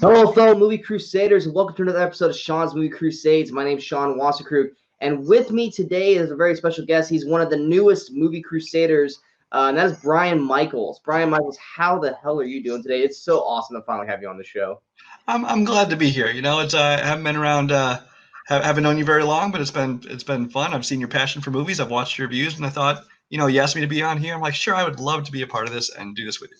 Hello, fellow movie crusaders, and welcome to another episode of Sean's Movie Crusades. My name's Sean Wasserkrug, and with me today is a very special guest. He's one of the newest movie crusaders, and that is Brian Michaels. Brian Michaels, how the hell are you doing today? It's so awesome to finally have you on the show. I'm glad to be here. You know, it's I haven't been around, haven't known you very long, but it's been fun. I've seen your passion for movies. I've watched your reviews, and I thought, you asked me to be on here. I'm like, sure, I would love to be a part of this and do this with you.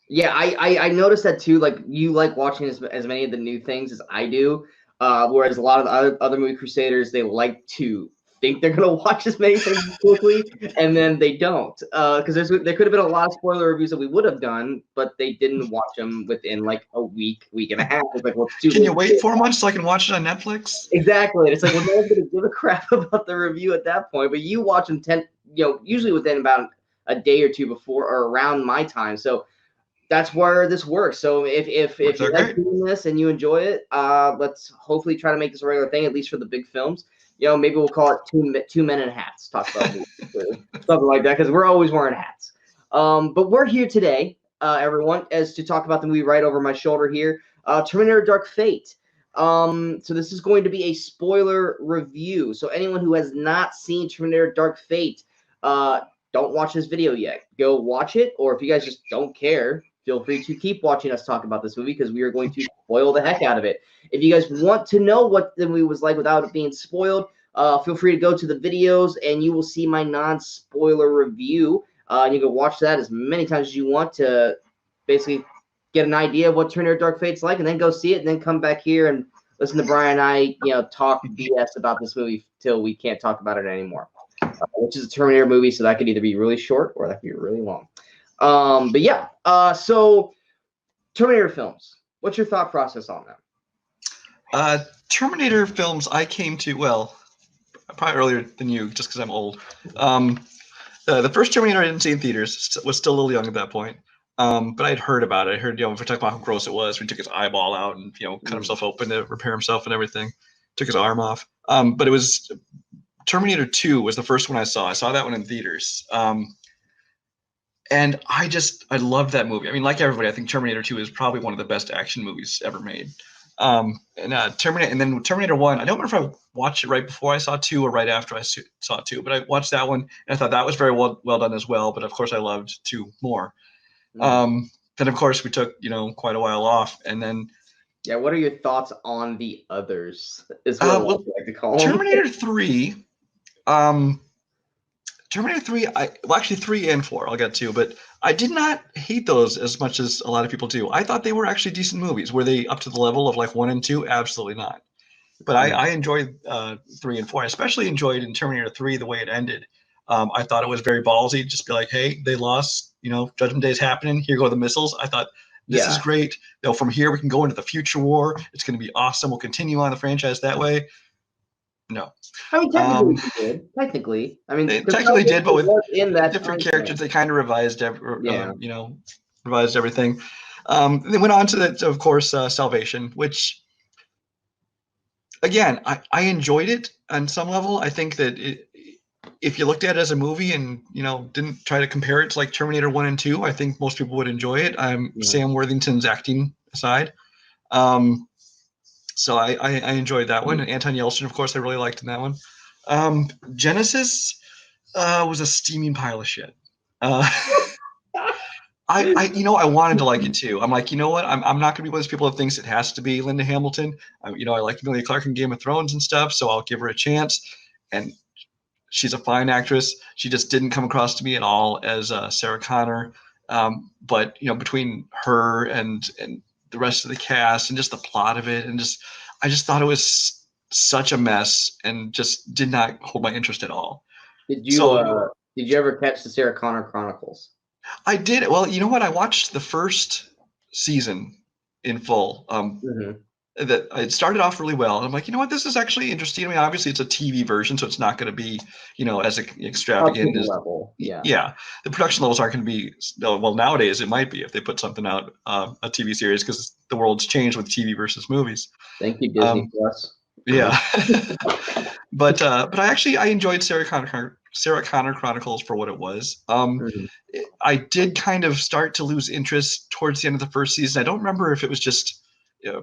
Yeah, I noticed that too. Like, you like watching as many of the new things as I do, whereas a lot of the other movie crusaders, they like to think they're gonna watch as many things quickly, and then they don't. Because there could have been a lot of spoiler reviews that we would have done, but they didn't watch them within like a week and a half. It's like, well, it's too Can you late. wait 4 months so I can watch it on Netflix? Exactly. It's like, well, no one's gonna give a crap about the review at that point. But you watch them usually within about a day or two before or around my time. So that's where this works. So if you like doing this and you enjoy it, let's hopefully try to make this a regular thing, at least for the big films. Maybe we'll call it two men in hats. Talk about something like that, because we're always wearing hats. But we're here today, everyone, as to talk about the movie right over my shoulder here, Terminator: Dark Fate. So this is going to be a spoiler review. So anyone who has not seen Terminator: Dark Fate, don't watch this video yet. Go watch it, or if you guys just don't care, feel free to keep watching us talk about this movie, because we are going to spoil the heck out of it. If you guys want to know what the movie was like without it being spoiled, feel free to go to the videos and you will see my non-spoiler review. And you can watch that as many times as you want to basically get an idea of what Terminator: Dark Fate's like, and then go see it, and then come back here and listen to Brian and I, talk BS about this movie till we can't talk about it anymore. Which is a Terminator movie, so that could either be really short or that could be really long. But yeah, so Terminator films. What's your thought process on them? Terminator films I came to, well, probably earlier than you, just because I'm old. The first Terminator I didn't see in theaters, was still a little young at that point. But I'd heard about it. I heard, if we talk about how gross it was, we took his eyeball out and, cut himself open to repair himself and everything. Took his arm off. But it was Terminator 2 was the first one I saw. I saw that one in theaters. And I loved that movie. I mean, like everybody, I think Terminator 2 is probably one of the best action movies ever made. Terminator 1, I don't remember if I watched it right before I saw 2 or right after I saw 2, but I watched that one and I thought that was very well done as well. But of course, I loved 2 more. Then of course we took quite a while off, and then what are your thoughts on the others? Is what I like to call them. Terminator 3. Terminator 3, actually 3 and 4 I'll get to, but I did not hate those as much as a lot of people do. I thought they were actually decent movies. Were they up to the level of like 1 and 2? Absolutely not. But I enjoyed 3 and 4. I especially enjoyed in Terminator 3 the way it ended. I thought it was very ballsy. Just be like, hey, they lost. Judgment Day is happening. Here go the missiles. I thought this is great. From here we can go into the future war. It's going to be awesome. We'll continue on the franchise that way. No. I mean, technically they did. Technically. I mean, they technically did, but with different characters, they kind of revised everything. They went on to of course, Salvation, which, again, I enjoyed it on some level. I think that if you looked at it as a movie and didn't try to compare it to like Terminator 1 and 2, I think most people would enjoy it. Sam Worthington's acting aside. So I enjoyed that one. And Anton Yelchin, of course, I really liked in that one. Genesis was a steaming pile of shit. I wanted to like it too. I'm like, you know what? I'm not gonna be one of those people that thinks it has to be Linda Hamilton. I like Emilia Clarke in Game of Thrones and stuff, so I'll give her a chance. And she's a fine actress. She just didn't come across to me at all as Sarah Connor. But between her and the rest of the cast and just the plot of it, and I just thought it was such a mess and just did not hold my interest at all. Did you ever catch the Sarah Connor Chronicles? I did. Well, you know what? I watched the first season in full. That it started off really well, and I'm like, you know what? This is actually interesting. I mean, obviously it's a TV version, so it's not going to be, as extravagant as level. Yeah. The production levels aren't going to be. Well, nowadays it might be if they put something out, a TV series, because the world's changed with TV versus movies. Thank you, Disney Plus. Yeah. But I enjoyed Sarah Connor Chronicles for what it was. I did kind of start to lose interest towards the end of the first season. I don't remember if it was just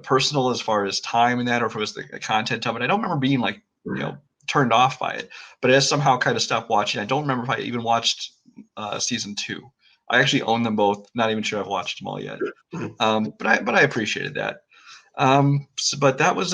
personal as far as time and that, or if it was the content of it. I don't remember being like, turned off by it, but I just somehow kind of stopped watching. I don't remember if I even watched season 2. I actually own them both. Not even sure I've watched them all yet. But I appreciated that. But that was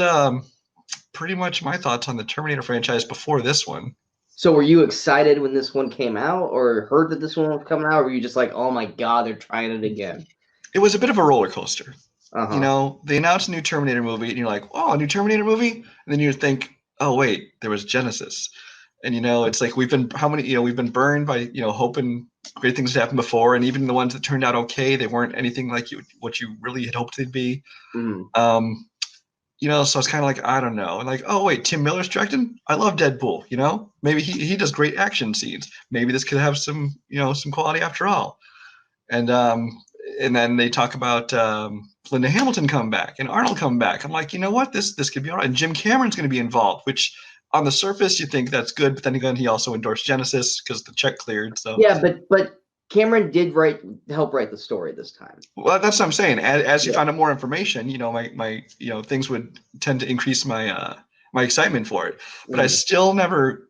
pretty much my thoughts on the Terminator franchise before this one. So were you excited when this one came out, or heard that this one was coming out, or were you just like, oh my God, they're trying it again? It was a bit of a roller coaster. Uh-huh. They announced a new Terminator movie, and you're like, oh, a new Terminator movie? And then you think, oh, wait, there was Genesis. And, it's like we've been burned by, hoping great things to happen before. And even the ones that turned out okay, they weren't anything like what you really had hoped they'd be. Mm-hmm. So it's kind of like, I don't know. And like, oh, wait, Tim Miller's directing? I love Deadpool, Maybe he does great action scenes. Maybe this could have some, some quality after all. And then they talk about Linda Hamilton coming back and Arnold coming back. I'm like, you know what? This could be all right. And Jim Cameron's going to be involved, which on the surface you think that's good, but then again, he also endorsed Genesis because the check cleared. So yeah, but Cameron did help write the story this time. Well, that's what I'm saying. As you found out more information, my things would tend to increase my my excitement for it. But I still never,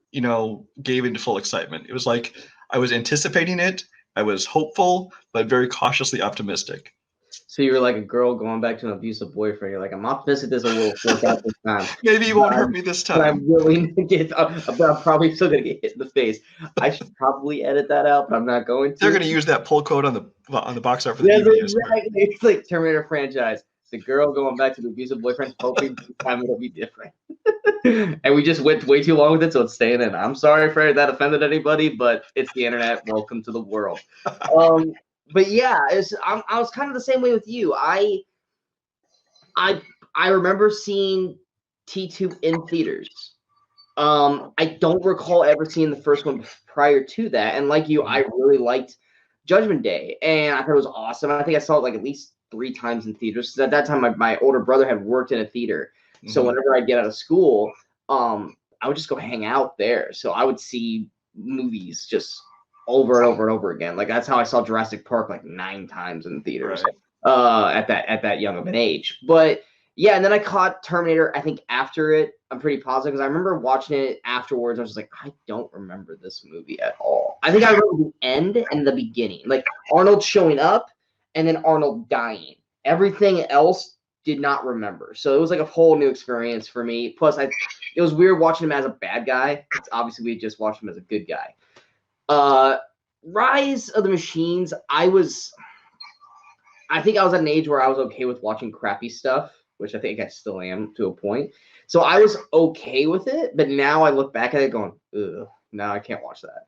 gave into full excitement. It was like I was anticipating it. I was hopeful, but very cautiously optimistic. So you were like a girl going back to an abusive boyfriend. You're like, I'm optimistic this will work out this time. Maybe you won't hurt me this time. But I'm willing to get. I'm probably still gonna get hit in the face. I should probably edit that out, but I'm not going to. They're gonna use that pull code on the box art for the DVD. Exactly. It's like Terminator franchise. The girl going back to the abusive boyfriend, hoping this time it'll be different. And we just went way too long with it, so it's staying in. I'm sorry if that offended anybody, but it's the internet. Welcome to the world. But yeah, I was kind of the same way with you. I remember seeing T2 in theaters. I don't recall ever seeing the first one prior to that. And like you, I really liked Judgment Day, and I thought it was awesome. I think I saw it like at least 3 times in theaters. At that time, my older brother had worked in a theater. So whenever I'd get out of school, I would just go hang out there. So I would see movies just over and over and over again. Like that's how I saw Jurassic Park like 9 times in theaters at that young of an age. But yeah, and then I caught Terminator, I think after it. I'm pretty positive because I remember watching it afterwards. I was just like, I don't remember this movie at all. I think I remember the end and the beginning, like Arnold showing up and then Arnold dying. Everything else did not remember. So it was like a whole new experience for me. Plus, it was weird watching him as a bad guy. Obviously, we just watched him as a good guy. Rise of the Machines, I think I was at an age where I was okay with watching crappy stuff, which I think I still am to a point. So I was okay with it, but now I look back at it going, ugh, no, I can't watch that.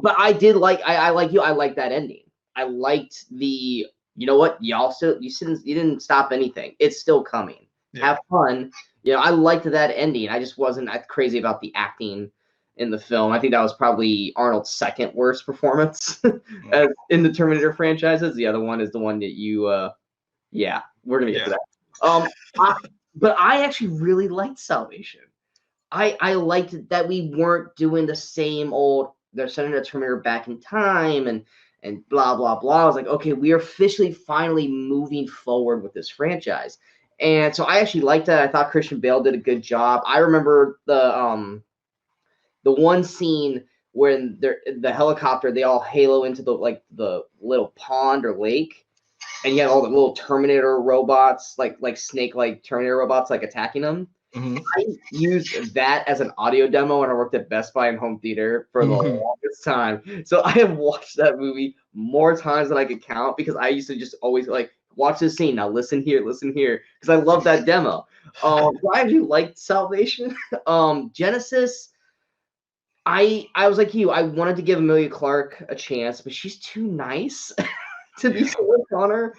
But I did like, I like you, I like that ending. I liked the, you know what, you didn't stop anything. It's still coming. Yeah. Have fun. I liked that ending. I just wasn't that crazy about the acting in the film. I think that was probably Arnold's second worst performance in the Terminator franchises. The other one is the one that you, we're going to get to that. But I actually really liked Salvation. I liked that we weren't doing the same old, they're sending a Terminator back in time and blah, blah, blah. I was like, okay, we are officially finally moving forward with this franchise. And so I actually liked that. I thought Christian Bale did a good job. I remember the one scene when the helicopter, they all halo into the little pond or lake, and you had all the little Terminator robots, like snake-like Terminator robots, like attacking them. Mm-hmm. I used that as an audio demo when I worked at Best Buy and home theater for the longest time. So I have watched that movie more times than I could count because I used to just always like watch this scene. Now listen here, because I love that demo. I actually liked Salvation. Genesis. I was like you. I wanted to give Emilia Clarke a chance, but she's too nice to be so on her.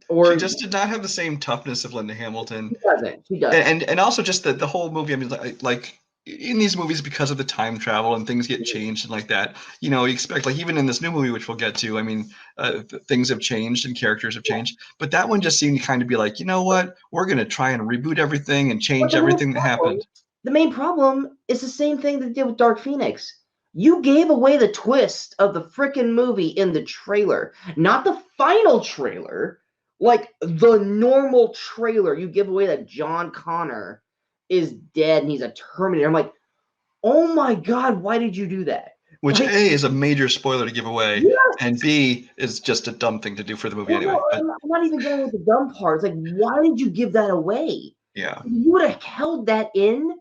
Or she just did not have the same toughness of Linda Hamilton. She doesn't. And also just the whole movie. I mean, like in these movies, because of the time travel and things get changed and like that, you expect, like even in this new movie, which we'll get to, I mean, things have changed and characters have changed. But that one just seemed to kind of be like, you know what, we're going to try and reboot everything and change everything that happened. The main problem is the same thing they did with Dark Phoenix. You gave away the twist of the frickin' movie in the trailer, not the final trailer, Like the normal trailer, you give away that John Connor is dead and he's a Terminator. I'm like, oh my God, why did you do that? Which Like, A is a major spoiler to give away, yes. and B is just a dumb thing to do for the movie anyway. No, But I'm not even going with the dumb parts. Like, why did you give that away? yeah, If you would have held that in,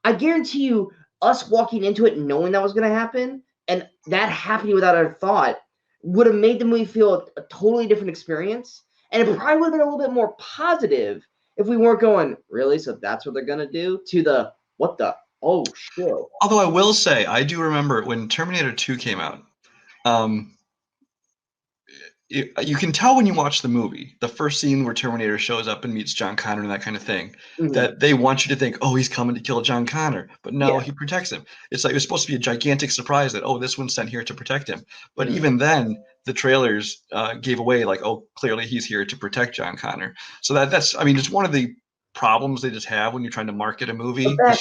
I guarantee you, us walking into it knowing that was going to happen, and that happening without a thought, would have made the movie feel a totally different experience. And it probably would have been a little bit more positive if we weren't going, really? So that's what they're going to do? To the, what the? Oh, shit. although I will say, I do remember when Terminator 2 came out. You can tell when you watch the movie, the first scene where Terminator shows up and meets John Connor and that kind of thing, that they want you to think, oh, he's coming to kill John Connor. But no, he protects him. It's like it was supposed to be a gigantic surprise that, oh, this one's sent here to protect him. But even then, the trailers gave away, like, oh, clearly he's here to protect John Connor. So that's, I mean, it's one of the problems they just have when you're trying to market a movie. Back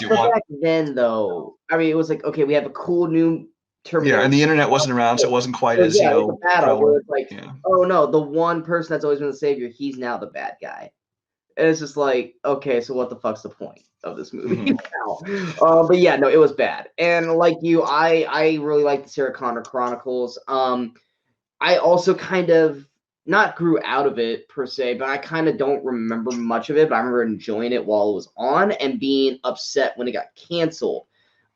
then, though, I mean, it was like, okay, we have a cool new Terminator. Yeah, and the internet wasn't around, so it wasn't quite as, it's a battle where it's like, oh no, the one person that's always been the savior, he's now the bad guy. And it's just like, okay, so what the fuck's the point of this movie now? But yeah, no, it was bad. And like you, I really like the Sarah Connor Chronicles. I also kind of not grew out of it per se, but I kind of don't remember much of it, but I remember enjoying it while it was on and being upset when it got canceled.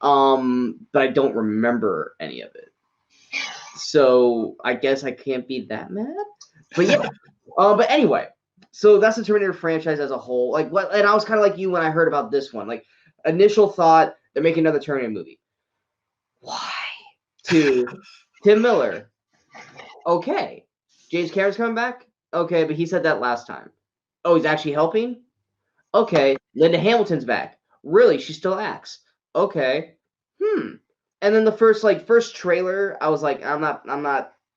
But I don't remember any of it. So I guess I can't be that mad. But yeah. But anyway, so that's the Terminator franchise as a whole. Like what, and I was kind of like you when I heard about this one. Like initial thought, they're making another Terminator movie. Why? To Tim Miller. Okay. James Cameron's coming back? Okay, but he said that last time. Oh, he's actually helping? Okay. Linda Hamilton's back. Really? She still acts. Okay. And then the first trailer, I was like, I'm not.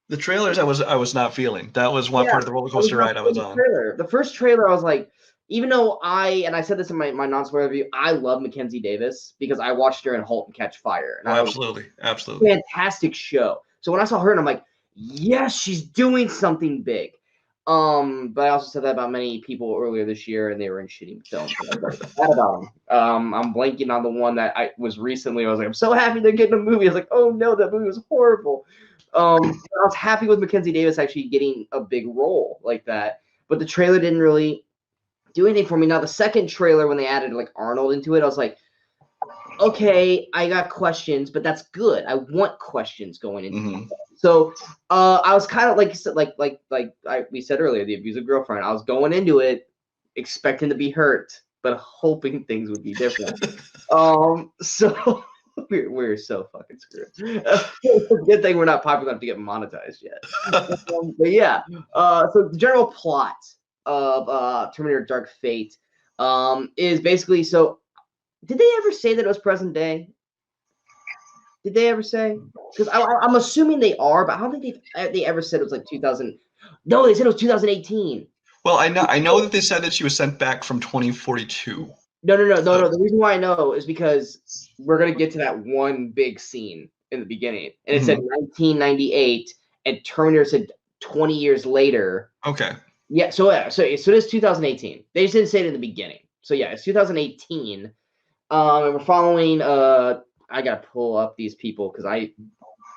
The trailers, I was not feeling. That was one part of the roller coaster ride I was on. The first trailer, I was like, even though I said this in my non-spoiler review, I love Mackenzie Davis because I watched her in *Halt and Catch Fire*. And absolutely. Fantastic show. So when I saw her, and I'm like, yes, she's doing something big. But I also said that about many people earlier this year, and they were in shitty films. I'm blanking on the one that I was recently. I was like, I'm so happy they're getting a movie. I was like, oh no, that movie was horrible. I was happy with Mackenzie Davis actually getting a big role like that, but the trailer didn't really do anything for me. Now the second trailer, when they added like Arnold into it, I was like, okay, I got questions, but that's good. I want questions going into it. So I was kind of like you said, we said earlier, the abusive girlfriend. I was going into it expecting to be hurt, but hoping things would be different. So we're so fucking screwed. Good thing we're not popular enough to get monetized yet. But yeah, so the general plot of Terminator Dark Fate is basically so. Did they ever say that it was present day? Did they ever say? Because I'm assuming they are, but I don't think they ever said it was like 2000. No, they said it was 2018. Well, I know that they said that she was sent back from 2042. No. The reason why I know is because we're gonna get to that one big scene in the beginning, and it said 1998, and Terminator said 20 years later. Okay. Yeah. So it is 2018. They just didn't say it in the beginning. So yeah, it's 2018. And we're following. I gotta pull up these people because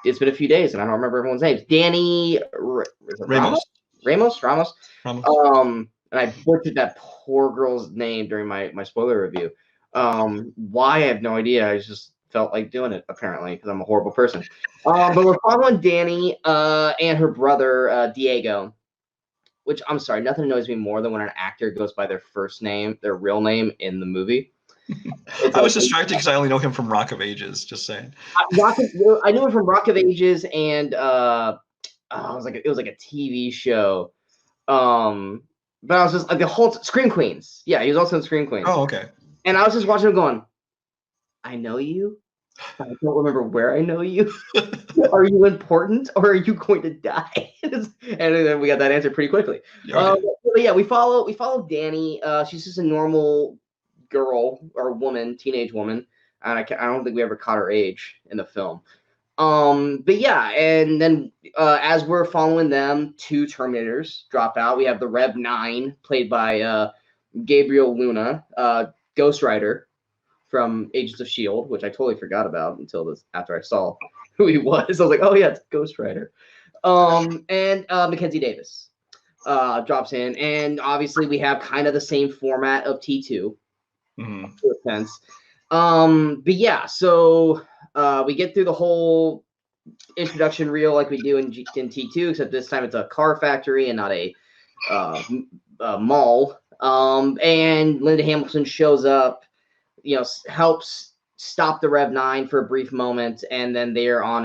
it's been a few days and I don't remember everyone's names. Danny Ramos. And I butchered that poor girl's name during my spoiler review. Why I have no idea. I just felt like doing it apparently because I'm a horrible person. But we're following Danny and her brother Diego. Which I'm sorry, nothing annoys me more than when an actor goes by their first name, their real name in the movie. I was distracted because I only know him from Rock of Ages. Just saying. I knew him from Rock of Ages, and it was like a TV show. But I was just like the whole Scream Queens. Yeah, he was also in Scream Queens. Oh, okay. And I was just watching him going, I know you. I don't remember where I know you. Are you important or are you going to die? And then we got that answer pretty quickly. Okay. But yeah, we follow Danny. She's just a normal girl or woman, teenage woman, and I don't think we ever caught her age in the film. But yeah, and then as we're following them, 2 Terminators drop out. We have the Rev 9, played by Gabriel Luna, Ghost Rider from Agents of S.H.I.E.L.D., which I totally forgot about until after I saw who he was. I was like, oh yeah, it's Ghost Rider. And Mackenzie Davis drops in, and obviously we have kind of the same format of T2, to a sense. But yeah, so we get through the whole introduction reel like we do in T2, except this time it's a car factory and not a mall. And Linda Hamilton shows up, helps stop the Rev 9 for a brief moment, and then they're on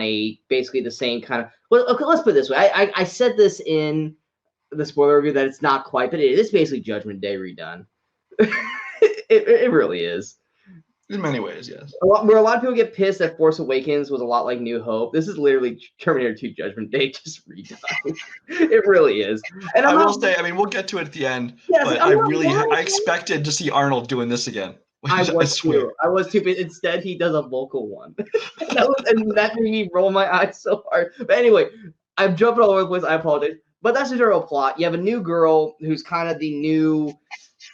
basically the same kind of. Well, okay, let's put it this way. I said this in the spoiler review that it's not quite, but it is basically Judgment Day redone. it really is. In many ways, yes. Where a lot of people get pissed that Force Awakens was a lot like New Hope, this is literally Terminator 2 Judgment Day just redone. It really is. And I will say, I mean, we'll get to it at the end, but I expected to see Arnold doing this again. I was too, but instead he does a vocal one. and that made me roll my eyes so hard. But anyway, I'm jumping all over the place. I apologize. But that's the general plot. You have a new girl who's kind of the new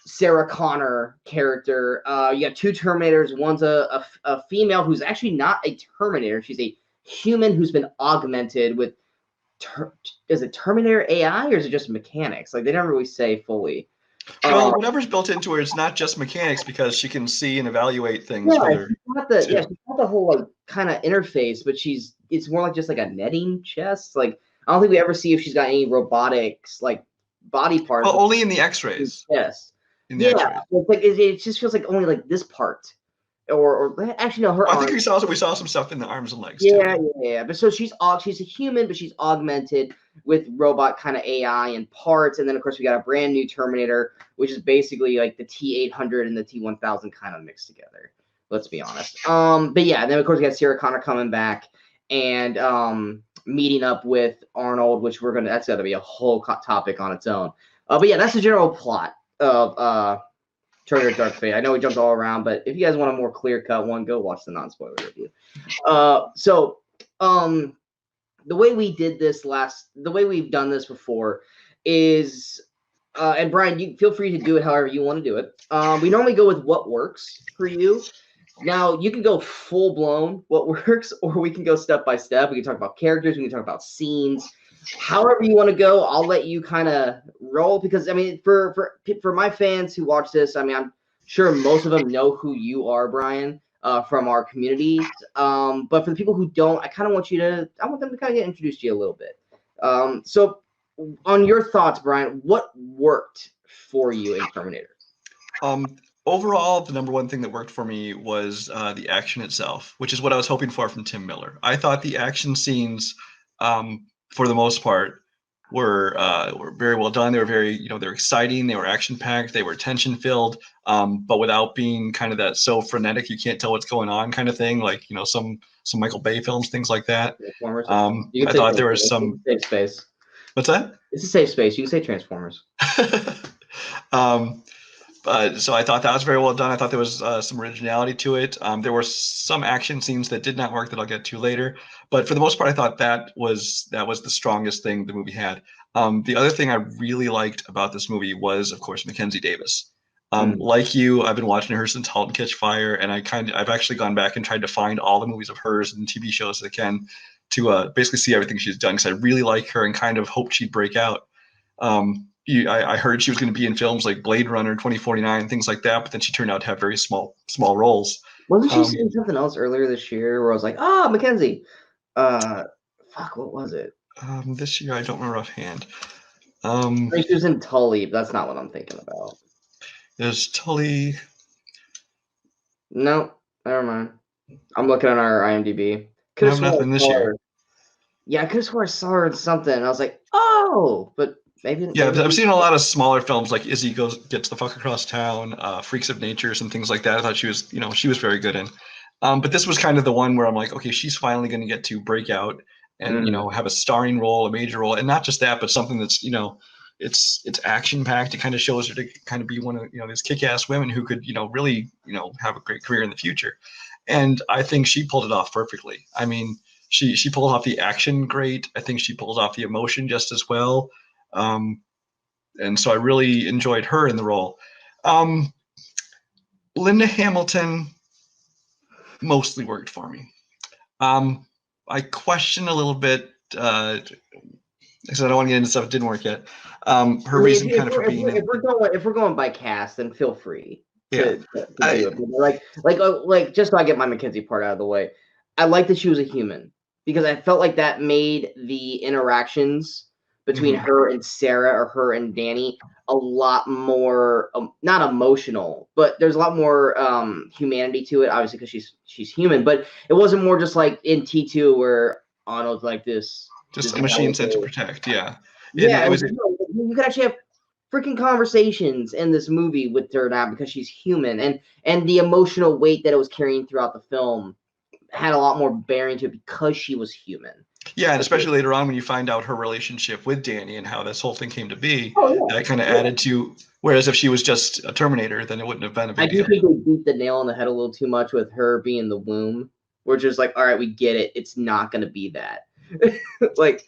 Sarah Connor character. You got 2 Terminators. One's a female who's actually not a Terminator. She's a human who's been augmented with. Is it Terminator AI or is it just mechanics? Like they never really say fully. Well, whatever's built into her, it's not just mechanics because she can see and evaluate things. Yeah, she's got the whole kind of interface, but it's more like just like a netting chest. Like I don't think we ever see if she's got any robotics like body parts. Well, only in the X-rays. Yes. It's like it just feels like only like this part, or actually no, her. I think we saw some stuff in the arms and legs. Yeah. But so she's a human, but she's augmented with robot kind of AI and parts, and then of course we got a brand new Terminator, which is basically like the T800 and the T1000 kind of mixed together. Let's be honest. But yeah, then of course we got Sarah Connor coming back and meeting up with Arnold, which that's got to be a whole topic on its own. But yeah, that's the general plot of Terminator Dark Fate. I know we jumped all around, but if you guys want a more clear-cut one, go watch the non-spoiler review. The way we did this the way we've done this before is, and Brian, you feel free to do it however you want to do it. We normally go with what works for you. Now, you can go full-blown what works, or we can go step by step. We can talk about characters. We can talk about scenes. However you want to go, I'll let you kind of roll because I mean, for my fans who watch this, I mean, I'm sure most of them know who you are, Brian, from our community. But for the people who don't, I want them to kind of get introduced to you a little bit. So, on your thoughts, Brian, what worked for you in Terminator? Overall, the number one thing that worked for me was the action itself, which is what I was hoping for from Tim Miller. I thought the action scenes, for the most part, were very well done. They were very, they're exciting. They were action packed. They were tension filled, but without being kind of that so frenetic you can't tell what's going on kind of thing. Like some Michael Bay films, things like that. I thought there was some safe space. What's that? It's a safe space. You can say Transformers. So I thought that was very well done. I thought there was some originality to it. There were some action scenes that did not work that I'll get to later. But for the most part, I thought that was the strongest thing the movie had. The other thing I really liked about this movie was, of course, Mackenzie Davis. Like you, I've been watching her since *Halt and Catch Fire*, and I've actually gone back and tried to find all the movies of hers and TV shows that I can to basically see everything she's done because I really like her and kind of hoped she'd break out. I heard she was going to be in films like Blade Runner 2049, things like that, but then she turned out to have very small roles. Wasn't she saying something else earlier this year where I was like, Mackenzie? What was it? This year, I don't remember offhand. She was in Tully, but that's not what I'm thinking about. There's Tully. No, never mind. I'm looking at our IMDb. I have nothing this year. Yeah, I could have sworn I saw her in something. And I was like, oh, but maybe. Yeah, I've seen a lot of smaller films like Izzy Gets the Fuck Across Town, Freaks of Nature, some things like that. I thought she was very good in. But this was kind of the one where I'm like, okay, she's finally going to get to break out and have a starring role, a major role, and not just that, but something that's it's action packed. It kind of shows her to kind of be one of these kick-ass women who could really have a great career in the future. And I think she pulled it off perfectly. I mean, She pulls off the action great. I think she pulls off the emotion just as well. And so I really enjoyed her in the role. Linda Hamilton mostly worked for me. I question a little bit, because I don't want to get into stuff that didn't work yet. Her reason kind of for being if we're going by cast, then feel free to do it. Like just so I get my Mackenzie part out of the way, I like that she was a human because I felt like that made the interactions between her and Sarah or her and Danny a lot more not emotional, but there's a lot more humanity to it, obviously because she's human, but it wasn't more just like in T2 where Arnold's like this just a machine sent to protect. Yeah. Yeah, you could actually have freaking conversations in this movie with her now because she's human, and the emotional weight that it was carrying throughout the film had a lot more bearing to it because she was human. Yeah, and especially later on when you find out her relationship with Danny and how this whole thing came to be, that kind of added to. Whereas if she was just a Terminator, then it wouldn't have been a big deal. I do think they beat the nail on the head a little too much with her being the womb. We're just like, all right, we get it. It's not going to be that. like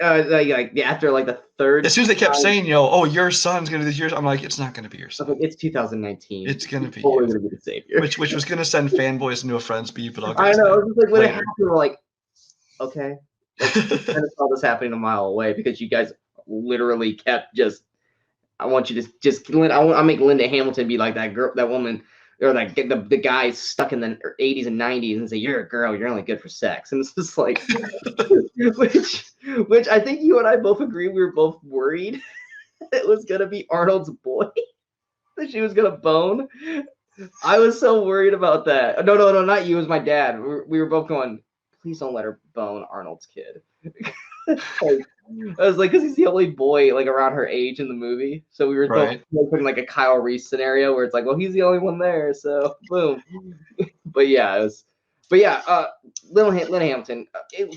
after like the third. As soon as they kept saying, oh, your son's going to be this year, I'm like, it's not going to be your son. Like, it's 2019. It's going to be you. Going to be the savior. Which was going to send fanboys into a frenzy, but I'll get I know. It was like when it happened, we're like, okay. Like, I kind of saw this happening a mile away because you guys literally kept just. I want you to just. I'll make Linda Hamilton be like that girl, that woman, or like the guy stuck in the 80s and 90s and say, "You're a girl. You're only good for sex." And it's just like, which I think you and I both agree. We were both worried it was gonna be Arnold's boy that she was gonna bone. I was so worried about that. No, not you. It was my dad. We were both going, please don't let her bone Arnold's kid. I was like, because he's the only boy like around her age in the movie. So we were both putting like a Kyle Reese scenario where it's like, well, he's the only one there, so boom. But yeah, Linda Hamilton.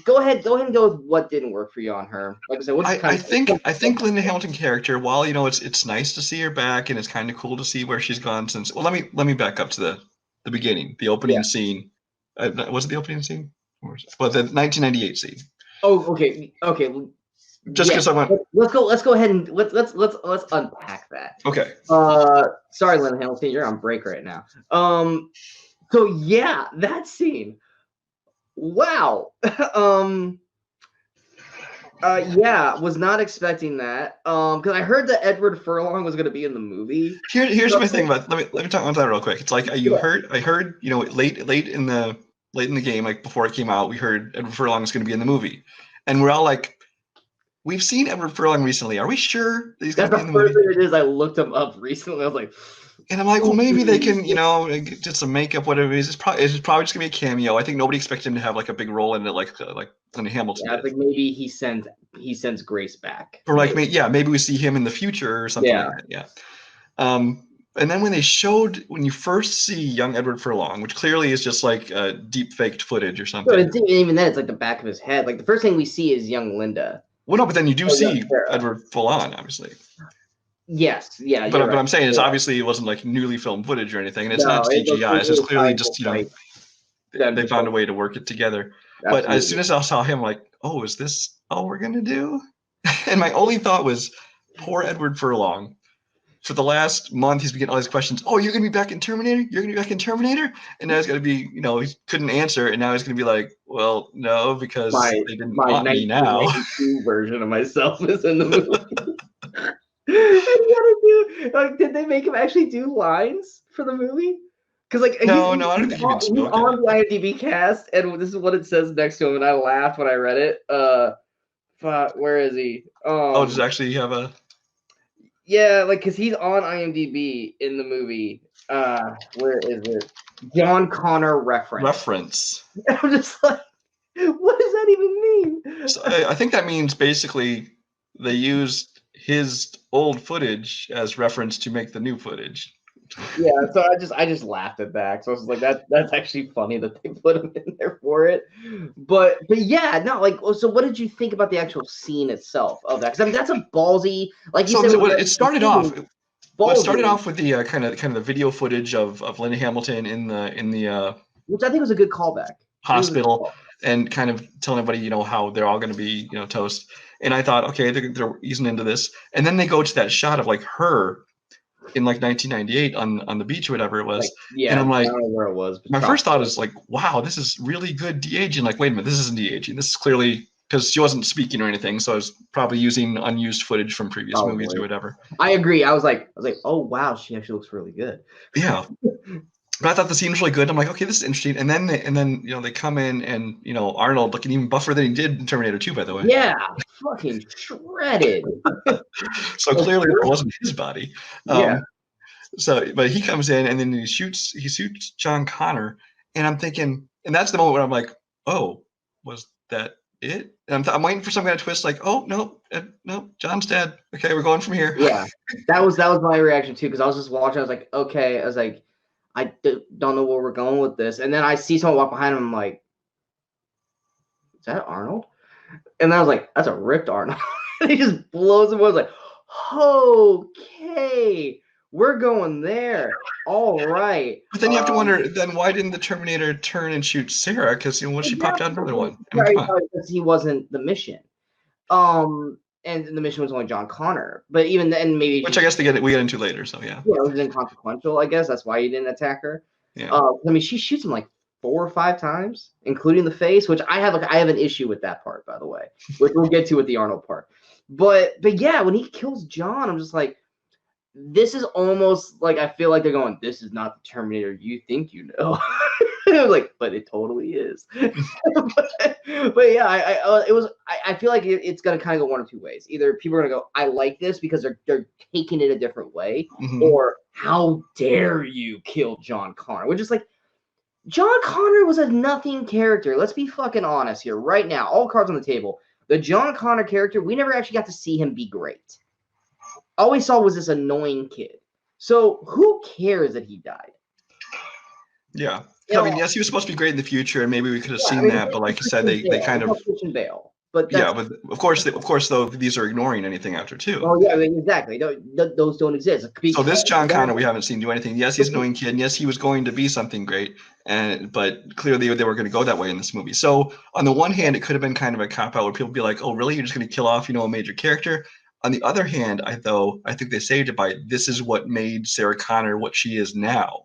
Go ahead and go with what didn't work for you on her. Like I said, I think Linda Hamilton character, while it's nice to see her back and it's kind of cool to see where she's gone since. Well, let me back up to the beginning, the opening scene. Was it the opening scene? But the 1998 scene. Oh, okay. Just because I want. Let's go ahead and let's unpack that. Okay. Sorry, Linda Hamilton, you're on break right now. So yeah, that scene. Wow. Was not expecting that. Because I heard that Edward Furlong was going to be in the movie. Here's my thing about. Let me talk about that real quick. It's like I heard late in the game, like before it came out, we heard Edward Furlong is going to be in the movie, and we're all like, we've seen Edward Furlong recently. Are we sure that he's going to be in the movie? That's the first thing it is. I looked him up recently. I was like, and I'm like, well, maybe they can, get some makeup, whatever it is. It's probably just going to be a cameo. I think nobody expected him to have like a big role in it, like Linda Hamilton. Yeah, I think maybe he sends Grace back. Or like, maybe we see him in the future or something like that. Yeah. And then when you first see young Edward Furlong, which clearly is just like deep faked footage or something. So even then, it's like the back of his head. Like the first thing we see is young Linda. Well, no, but then you do see Edward full on, obviously. Yes, yeah. But I'm saying is obviously it wasn't like newly filmed footage or anything, and it's not CGI. It's just clearly just they found a way to work it together. Absolutely. But as soon as I saw him, like, oh, is this all we're gonna do? And my only thought was, poor Edward Furlong. For the last month, he's been getting all these questions. Oh, you're going to be back in Terminator? You're going to be back in Terminator? And now he's going to be, he couldn't answer. And now he's going to be like, well, no, because they didn't want me now. My 1992 version of myself is in the movie. Did they make him actually do lines for the movie? Because no, I don't think you can smoke it. On the IMDb cast, and this is what it says next to him, and I laughed when I read it. Where is he? Does actually have a... Yeah, because he's on IMDb in the movie. Where is it? John Connor reference. I'm just like, what does that even mean? So I think that means basically they used his old footage as reference to make the new footage. Yeah, so I just laughed at that. So I was like, that's actually funny that they put him in there for it. But yeah, no, so what did you think about the actual scene itself of that? Because I mean, that's a ballsy, like you said. It started off with the kind of the video footage of Linda Hamilton in the which I think was a good callback. Hospital. and kind of telling everybody, you know, how they're all going to be, you know, toast. And I thought, okay, they're easing into this. And then they go to that shot of like her in like 1998 on the beach or whatever it was. Like, yeah, and I'm like, I don't know where it was. But my first thought is like, wow, this is really good de-aging. Like, wait a minute, this isn't de-aging. This is clearly because she wasn't speaking or anything, so I was probably using unused footage from previous movies or whatever. I agree. I was like, oh wow, she actually looks really good. Yeah. But I thought the scene was really good. I'm like, okay, this is interesting. And then you know, they come in and, you know, Arnold looking even buffer than he did in Terminator 2, by the way. Yeah, fucking shredded. So clearly it wasn't his body. Yeah. So, but he comes in and then he shoots John Connor, and I'm thinking, and that's the moment where I'm like, oh, was that it? And I'm waiting for some kind of twist, like, oh no, no, John's dead. Okay, we're going from here. Yeah, that was my reaction too, because I was just watching. I was like, okay, I was like, I don't know where we're going with this, and then I see someone walk behind him. I'm like, is that Arnold? And then I was like, that's a ripped Arnold. And he just blows him. I was like, okay, we're going there. All right. But then you have to wonder, then why didn't the Terminator turn and shoot Sarah? Because, you know, when she popped out another one. Right, because he wasn't the mission. And the mission was only John Connor. But even then, maybe, which I guess we get into later. So yeah. Yeah, it was inconsequential. I guess that's why he didn't attack her. Yeah. I mean, she shoots him like 4 or 5 times, including the face, which I have an issue with that part, by the way, which we'll get to with the Arnold part. But yeah, when he kills John, I'm just like, this is almost like, I feel like they're going, this is not the Terminator you think you know. Like, but it totally is. but yeah, I feel like it's gonna kind of go one of two ways. Either people are gonna go, I like this because they're taking it a different way, or how dare you kill John Connor, which is like, John Connor was a nothing character. Let's be fucking honest here right now. All cards on the table. The John Connor character, we never actually got to see him be great. All we saw was this annoying kid. So who cares that he died? Yeah. I mean, yes, he was supposed to be great in the future, and maybe we could have seen that. But like you said, they kind of. But yeah, but of course, though, these are ignoring anything after 2. Oh yeah, I mean, exactly. Those don't exist. So this John Connor, we haven't seen do anything. Yes, he's an annoying kid. And yes, he was going to be something great, but clearly they were going to go that way in this movie. So on the one hand, it could have been kind of a cop out where people be like, "Oh, really? You're just going to kill off, you know, a major character?" On the other hand, I think they saved it by, this is what made Sarah Connor what she is now.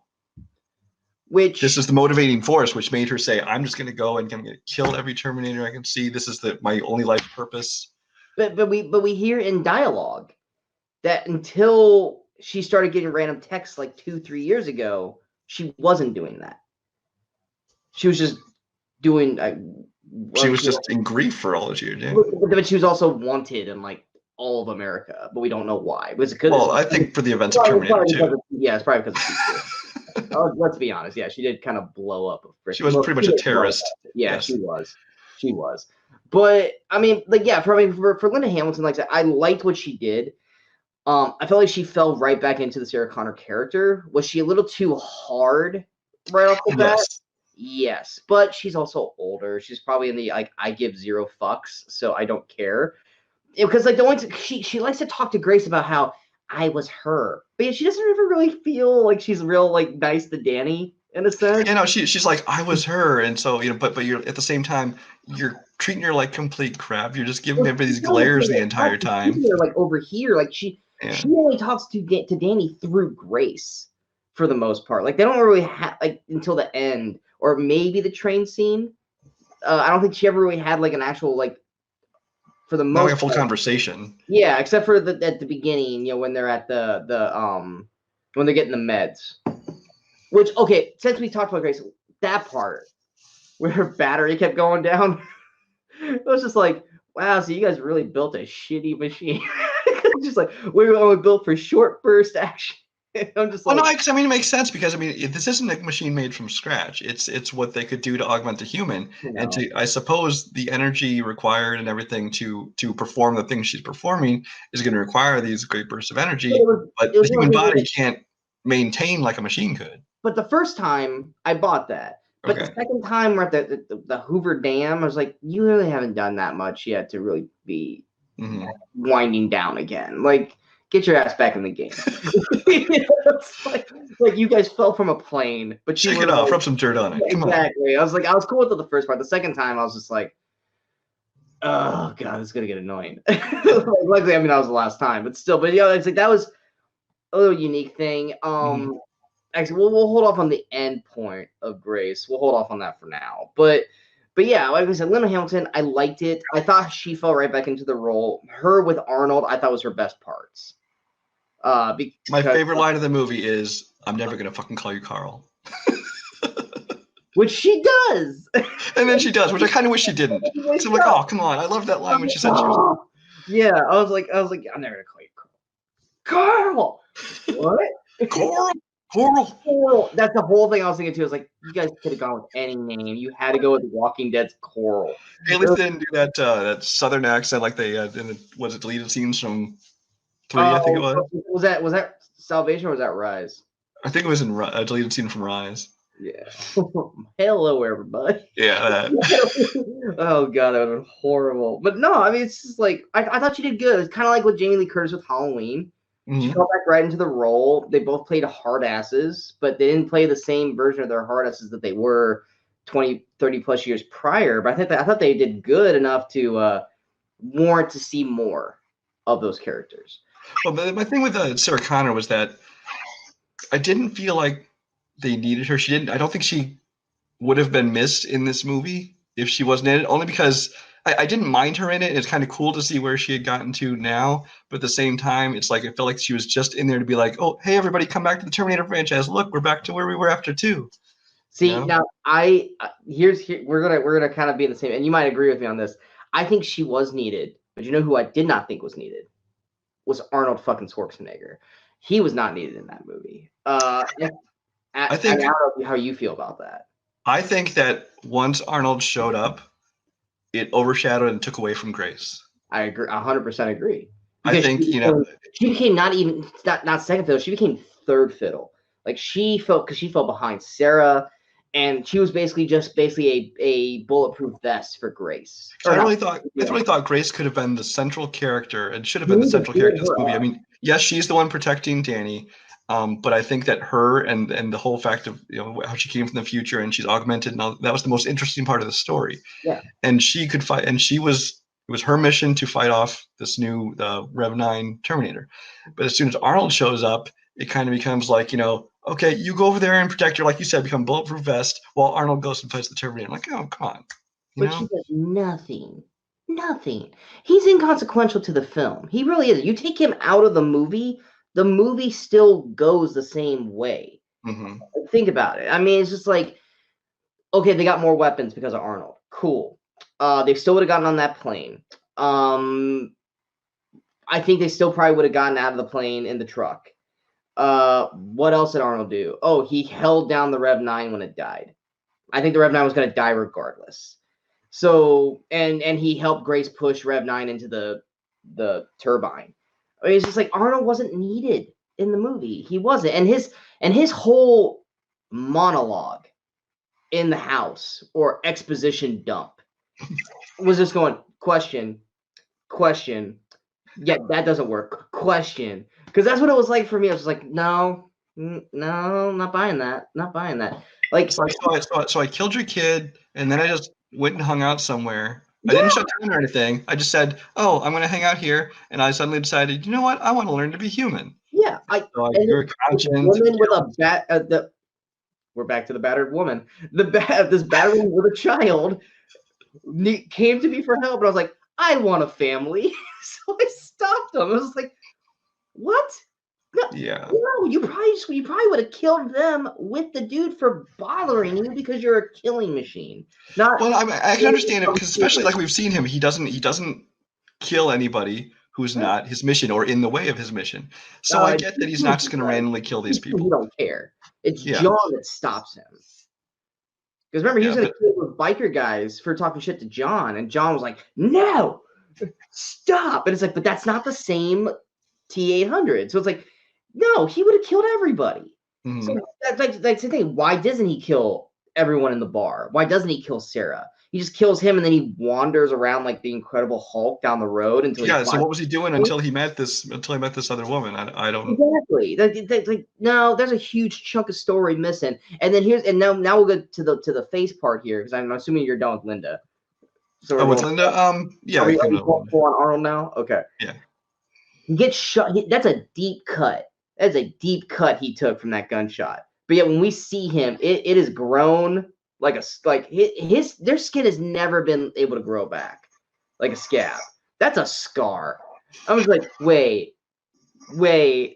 This is the motivating force, which made her say, I'm just going to go and I'm going to kill every Terminator I can see. This is my only life purpose. But we hear in dialogue that until she started getting random texts like 2-3 years ago, she wasn't doing that. She was just doing. She was just in grief for all those years. Yeah. But she was also wanted in like all of America, but we don't know why. Was it well, I think for the events of Terminator 2. Yeah, it's probably because of let's be honest. Yeah, she did kind of blow up. She was pretty much a terrorist. Yeah, yes. She was. But I mean, like, yeah, for Linda Hamilton, like I said, I liked what she did. I felt like she fell right back into the Sarah Connor character. Was she a little too hard right off the bat? Yes, but she's also older. She's probably in the like, I give 0 fucks, so I don't care. Because like the ones she likes to talk to Grace about how I was her, but yeah, she doesn't ever really feel like she's real like nice to Danny in a sense. You know, she's like, I was her, and so, you know, but you're at the same time you're treating her like complete crap. You're just giving everybody these glares the entire time. Like over here, like she only talks to Danny through Grace for the most part. Like they don't really have like until the end, or maybe the train scene. I don't think she ever really had like an actual like. For the most a full conversation. Yeah, except for at the beginning, you know, when they're at the when they're getting the meds. Which, okay, since we talked about Grace, that part where her battery kept going down, it was just like, wow, so you guys really built a shitty machine. Just like, we were only built for short burst action. I'm just like, well, no, I mean, it makes sense because I mean, this isn't a machine made from scratch. It's what they could do to augment the human, and I suppose the energy required and everything to perform the things she's performing is going to require these great bursts of energy. But the human body can't maintain like a machine could. But the first time I bought that, but the second time we're at the Hoover Dam, I was like, you really haven't done that much yet to really be winding down again. Like, get your ass back in the game. It's like you guys fell from a plane, but you Shake were it off, like, rub some dirt on it. Come on. exactly. I was cool with the first part. The second time, I was just like, oh god, this is gonna get annoying. Luckily, I mean that was the last time, but still, but it's like that was a little unique thing. Actually, we'll hold off on the end point of Grace. We'll hold off on that for now. But yeah, like I said, Linda Hamilton, I liked it. I thought she fell right back into the role. Her with Arnold, I thought was her best parts. My favorite line of the movie is, "I'm never gonna fucking call you Carl." Which she does. And then she does, which I kind of wish she didn't. So I'm like, oh, come on. I love that line when she said she was. Yeah, I was like, I'm never gonna call you Carl. What? Coral. That's the whole thing I was thinking too. I was like, you guys could have gone with any name. You had to go with Walking Dead's Coral. At least they didn't do that southern accent like they was it deleted scenes from 3, I think it was. Was that Salvation or was that Rise? I think it was in a deleted scene from Rise. Yeah. Hello, everybody. Yeah. Oh god, that would have been horrible. But no, I mean, it's just like I thought she did good. It's kind of like with Jamie Lee Curtis with Halloween. She fell back right into the role. They both played hard asses, but they didn't play the same version of their hard asses that they were 20, 30 plus years prior. But I thought they did good enough to warrant to see more of those characters. Well, but my thing with Sarah Connor was that I didn't feel like they needed her. I don't think she would have been missed in this movie if she wasn't in it, only because I didn't mind her in it. It's kind of cool to see where she had gotten to now, but at the same time, it's like it felt like she was just in there to be like, "Oh, hey, everybody, come back to the Terminator franchise. Look, we're back to where we were after 2." See, now we're gonna kind of be in the same, and you might agree with me on this. I think she was needed, but you know who I did not think was needed was Arnold fucking Schwarzenegger. He was not needed in that movie. I don't know how you feel about that. I think that once Arnold showed up, it overshadowed and took away from Grace. I agree. 100% agree. I think she became not second fiddle. She became third fiddle. Like she fell behind Sarah, and she was basically a bulletproof vest for Grace. I really thought Grace could have been the central character and should have been the central character of this movie. I mean, yes, she's the one protecting Danny. But I think that her and the whole fact of how she came from the future and she's augmented and all, that was the most interesting part of the story. Yeah. And she could fight, and it was her mission to fight off this new Rev 9 Terminator. But as soon as Arnold shows up, it kind of becomes like, okay, you go over there and protect her, like you said, become bulletproof vest, while Arnold goes and fights the Terminator. I'm like, oh, come on. But she does nothing. Nothing. He's inconsequential to the film. He really is. You take him out of the movie still goes the same way. Mm-hmm. Think about it. I mean, it's just like, okay, they got more weapons because of Arnold. Cool. They still would have gotten on that plane. I think they still probably would have gotten out of the plane in the truck. What else did Arnold do? Oh, he held down the Rev 9 when it died. I think the Rev 9 was going to die regardless. So, and he helped Grace push Rev 9 into the turbine. I mean, it's just like Arnold wasn't needed in the movie. He wasn't. And his whole monologue in the house or exposition dump was just going, question. Yeah, that doesn't work. Question. Because that's what it was like for me. I was just like, no, not buying that. Not buying that. Like, so I killed your kid, and then I just went and hung out somewhere. I didn't shut down or anything. I just said, "Oh, I'm going to hang out here," and I suddenly decided, you know what? I want to learn to be human. Yeah, you're conscious. Woman with a we're back to the battered woman. This battered woman with a child came to me for help, and I was like, I want a family, so I stopped him. I was like, what? No, yeah. No, you probably would have killed them with the dude for bothering you because you're a killing machine. Well, I can understand it because especially like we've seen him, he doesn't kill anybody who's not his mission or in the way of his mission. So I get that he's not just going to randomly kill these people. He don't care. It's John that stops him. Because remember, he was going to kill those biker guys for talking shit to John, and John was like, "No, stop!" And it's like, but that's not the same T-800. So it's like, no, he would have killed everybody. Mm-hmm. So that's the thing. Why doesn't he kill everyone in the bar? Why doesn't he kill Sarah? He just kills him, and then he wanders around like the Incredible Hulk down the road until he So what was he doing until he met this other woman? I don't exactly. Like no, there's a huge chunk of story missing. And then now we'll go to the face part here because I'm assuming you're done with Linda. So with Linda, yeah. Are we going on Arnold now? Okay. Yeah. He gets shot. That's a deep cut. That's a deep cut he took from that gunshot. But yet when we see him, it is grown like their skin has never been able to grow back like a scab. That's a scar. I was like, wait,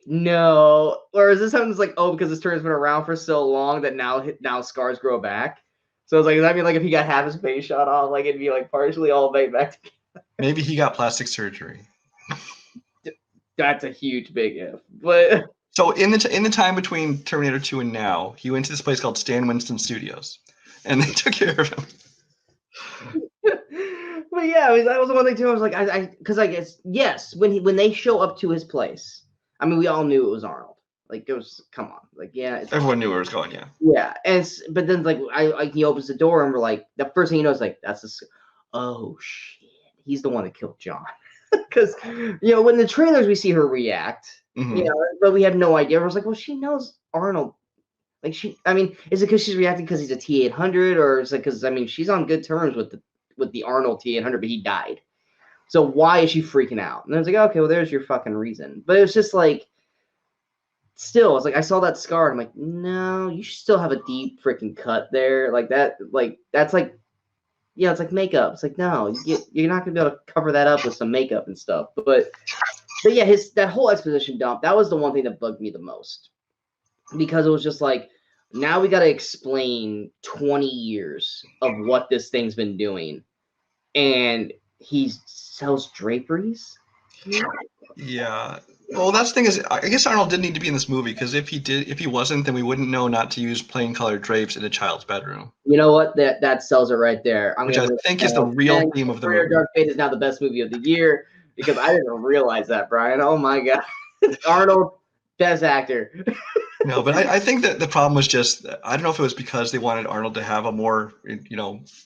no. Or is this something that's like, oh, because this term has been around for so long that now scars grow back? So it's like, does that mean like if he got half his face shot off, like it'd be like partially all back together? Maybe he got plastic surgery. That's a huge big if. But so in the time between Terminator 2 and now, he went to this place called Stan Winston Studios, and they took care of him. But yeah, that was the one thing too. I was like, because I guess yes, when they show up to his place, I mean, we all knew it was Arnold. Like, it was, come on, like, yeah. Everyone knew where it was going, yeah. Yeah, but then like he opens the door and we're like, the first thing you know is like, oh shit, he's the one that killed John. Because when the trailers we see her react, but we have no idea. I was like, well, she knows Arnold. Like is it because she's reacting because he's a T-800, or is it because she's on good terms with the Arnold T-800, but he died. So why is she freaking out? And I was like, okay, well, there's your fucking reason. But it was just like, still, it's like I saw that scar, and I'm like, no, you should still have a deep freaking cut there, like that. Like that's like. Yeah, it's like makeup. It's like, no, you're not gonna be able to cover that up with some makeup and stuff. But yeah, that whole exposition dump, that was the one thing that bugged me the most, because it was just like, now we got to explain 20 years of what this thing's been doing, and he sells draperies. Yeah. Well, that's the thing is, I guess Arnold didn't need to be in this movie, because if he wasn't, then we wouldn't know not to use plain colored drapes in a child's bedroom. You know what? That sells it right there. Which I think is the real theme of the movie. Dark Fate is now the best movie of the year, because I didn't realize that, Brian. Oh my god, Arnold, best actor. No, but I think that the problem was just, I don't know if it was because they wanted Arnold to have a more,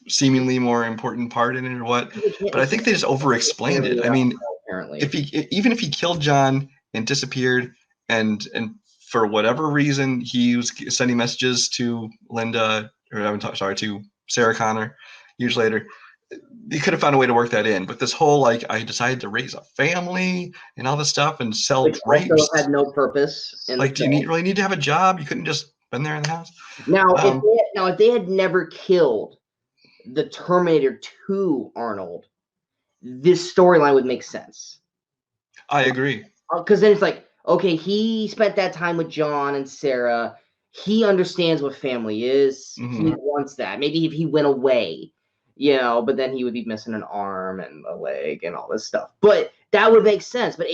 seemingly more important part in it or what, but I think they just over-explained it. I mean, apparently, even if he killed John and disappeared, and for whatever reason he was sending messages to Linda, to Sarah Connor years later, they could have found a way to work that in. But this whole, like, I decided to raise a family and all this stuff and sell drapes. Also had no purpose. Like, do you really need to have a job? You couldn't just been there in the house? Now, if they had never killed the Terminator 2 Arnold, this storyline would make sense. I agree. Because then it's like, okay, he spent that time with John and Sarah. He understands what family is. Mm-hmm. He wants that. Maybe if he went away, but then he would be missing an arm and a leg and all this stuff. But that would make sense. But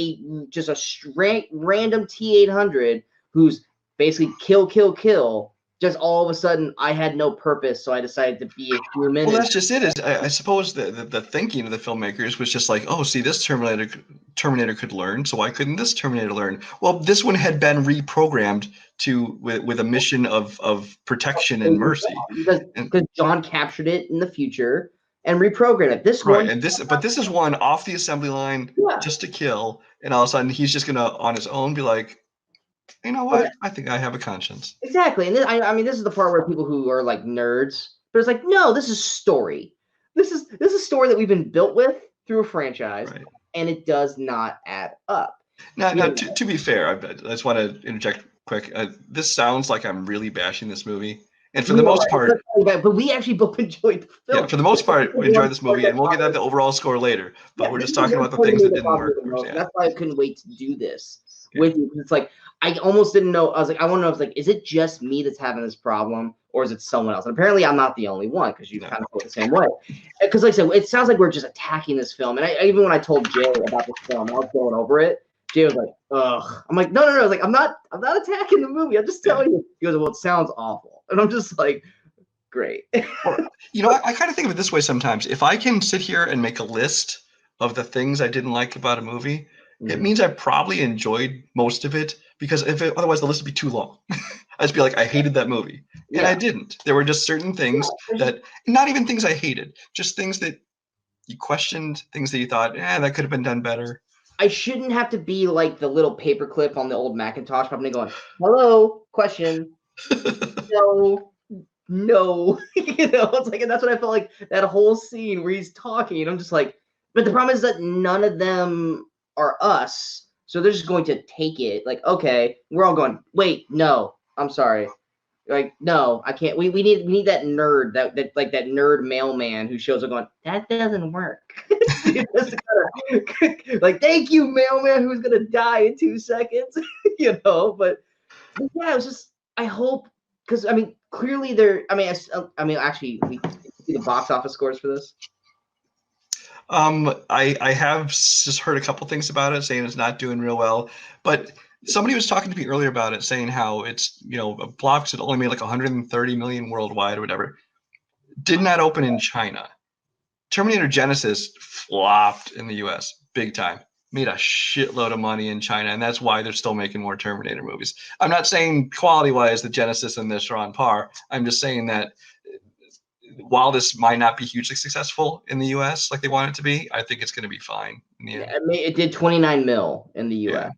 just a random T-800 who's basically kill, just all of a sudden, I had no purpose, so I decided to be a human. Well, that's just it. I suppose the thinking of the filmmakers was just like, oh, see, this Terminator could learn, so why couldn't this Terminator learn? Well, this one had been reprogrammed with a mission of protection and mercy. Because John captured it in the future and reprogrammed it. This is one off the assembly line just to kill, and all of a sudden he's just gonna on his own be like, you know what? I think I have a conscience. Exactly. And this is the part where people who are like nerds, but it's like, no, this is story. This is a story that we've been built with through a franchise, right, and it does not add up. Now, to be fair, I just want to interject quick. This sounds like I'm really bashing this movie. And for the most part, but we actually both enjoyed the film. Yeah, for the most part, we enjoyed this movie, and we'll get at the overall score later. But we're just talking about the things that didn't work. That's why I couldn't wait to do this with you. It's like, I almost didn't know. I was like, I want to know. It's like, is it just me that's having this problem, or is it someone else? And apparently, I'm not the only one, because you kind of feel the same way. Because, like I said, it sounds like we're just attacking this film. And even when I told Jay about this film, I was going over it. Jay was like, "Ugh." I'm like, no. I was like, I'm not attacking the movie. I'm just telling you. He goes, "Well, it sounds awful," and I'm just like, great. I kind of think of it this way sometimes. If I can sit here and make a list of the things I didn't like about a movie, it means I probably enjoyed most of it, because otherwise the list would be too long. I'd just be like, I hated that movie. And I didn't. There were just certain things that, not even things I hated, just things that you questioned, things that you thought, that could have been done better. I shouldn't have to be like the little paperclip on the old Macintosh company going, hello, question. No. It's like, and that's what I felt like that whole scene where he's talking, and I'm just like, but the problem is that none of them are us. So they're just going to take it like, okay, we're all going, wait, no, I'm sorry. Like, no, I can't. We need that nerd, that nerd mailman who shows up going, that doesn't work. Like, thank you, mailman, who's gonna die in 2 seconds. But yeah, it was just, I hope, because I mean, clearly actually, we see the box office scores for this. I have just heard a couple things about it saying it's not doing real well, but somebody was talking to me earlier about it, saying how it's, blocks had only made like 130 million worldwide or whatever. Did not open in China. Terminator Genesis flopped in the US big time. Made a shitload of money in China, and that's why they're still making more Terminator movies. I'm not saying quality-wise the Genesis and this are on par. I'm just saying that while this might not be hugely successful in the US like they want it to be, I think it's going to be fine in the end. It did 29 mil in the US.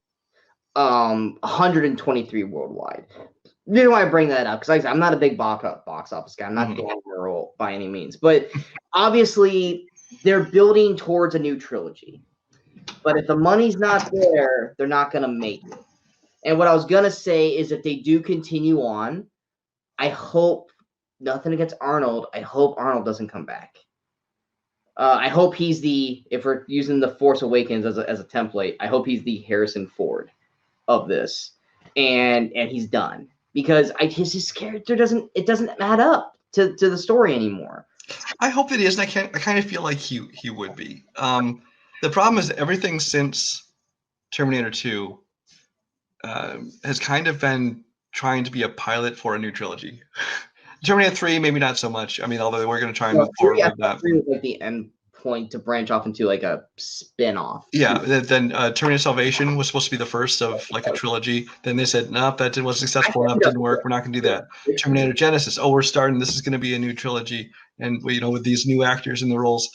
123 worldwide. The reason why I bring that up, because I'm not a big box office guy. I'm not Dan Earl by any means. But obviously, they're building towards a new trilogy. But if the money's not there, they're not going to make it. And what I was going to say is if they do continue on, I hope, nothing against Arnold, I hope Arnold doesn't come back. I hope he's if we're using The Force Awakens as a template, I hope he's the Harrison Ford of this. And he's done. Because his character doesn't add up to the story anymore. I hope it is, and I kind of feel like he would be. The problem is everything since Terminator 2 has kind of been trying to be a pilot for a new trilogy. Terminator 3, maybe not so much. I mean, although they were going to try and move forward with that. 3 was like the end point to branch off into like a spin-off. Yeah, then Terminator Salvation was supposed to be the first of like a trilogy. Then they said, nope, that wasn't successful enough, didn't work. We're not going to do that. Terminator Genesis, we're starting. This is going to be a new trilogy, and with these new actors in the roles.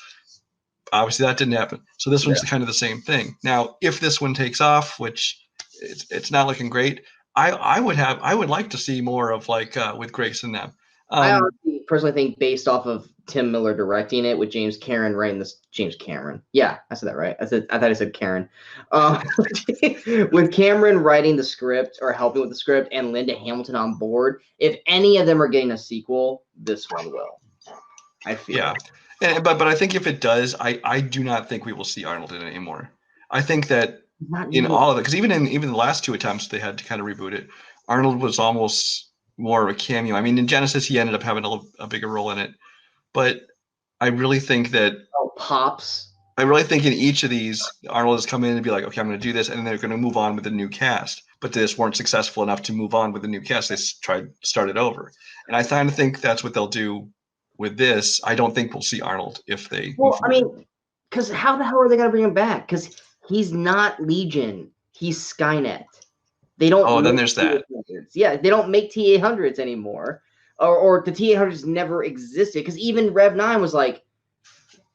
Obviously, that didn't happen. So this one's kind of the same thing. Now, if this one takes off, which it's not looking great, I would like to see more of like with Grace and them. I honestly, personally think based off of Tim Miller directing it with James Cameron writing this. James Cameron, yeah, I said that right. I thought I said Karen. With Cameron writing the script or helping with the script and Linda Hamilton on board, if any of them are getting a sequel, this one will. I feel. Yeah. But I think if it does, I do not think we will see Arnold in it anymore. I think that in all of it, because even the last 2 attempts they had to kind of reboot it, Arnold was almost more of a cameo. I mean, in Genesis he ended up having a bigger role in it, but I really think that Pops. I really think in each of these, Arnold has come in and be like, okay, I'm going to do this, and then they're going to move on with a new cast. But they just weren't successful enough to move on with the new cast. They started over, and I kind of think that's what they'll do. With this, I don't think we'll see Arnold if they. Well, I mean, because how the hell are they going to bring him back? Because he's not Legion. He's Skynet. They don't. Oh, then there's that. Yeah, they don't make T-800s anymore, or the T-800s never existed. Because even Rev 9 was like,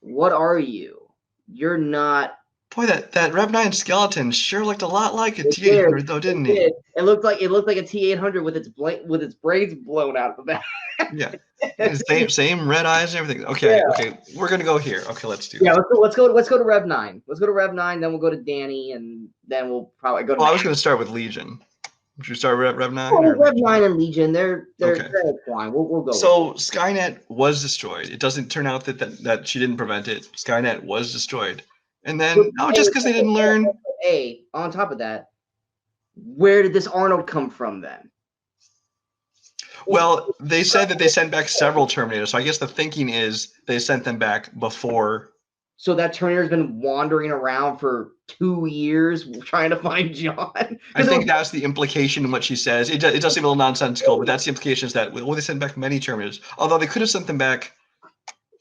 "What are you? You're not." Boy, that Rev 9 skeleton sure looked a lot like a T-800, though, didn't it? It looked like a T-800 with its braids blown out of the back. Yeah, same red eyes and everything. Okay, we're gonna go here. Okay, let's do. Yeah, let's go to Rev 9. Let's go to Rev 9. Then we'll go to Danny, and then we'll probably go to. Well, I was gonna start with Legion. Should we start with Rev 9? Oh, Rev 9 and Legion, they're fine. We'll go. So Skynet was destroyed. It doesn't turn out that she didn't prevent it. Skynet was destroyed, and then just because they didn't learn. On top of that, where did this Arnold come from then? Well, they said that they sent back several Terminators, so I guess the thinking is they sent them back before. So that Terminator's been wandering around for 2 years trying to find John? I think that's the implication in what she says. It does seem a little nonsensical, but that's the implication is that, they sent back many Terminators. Although they could have sent them back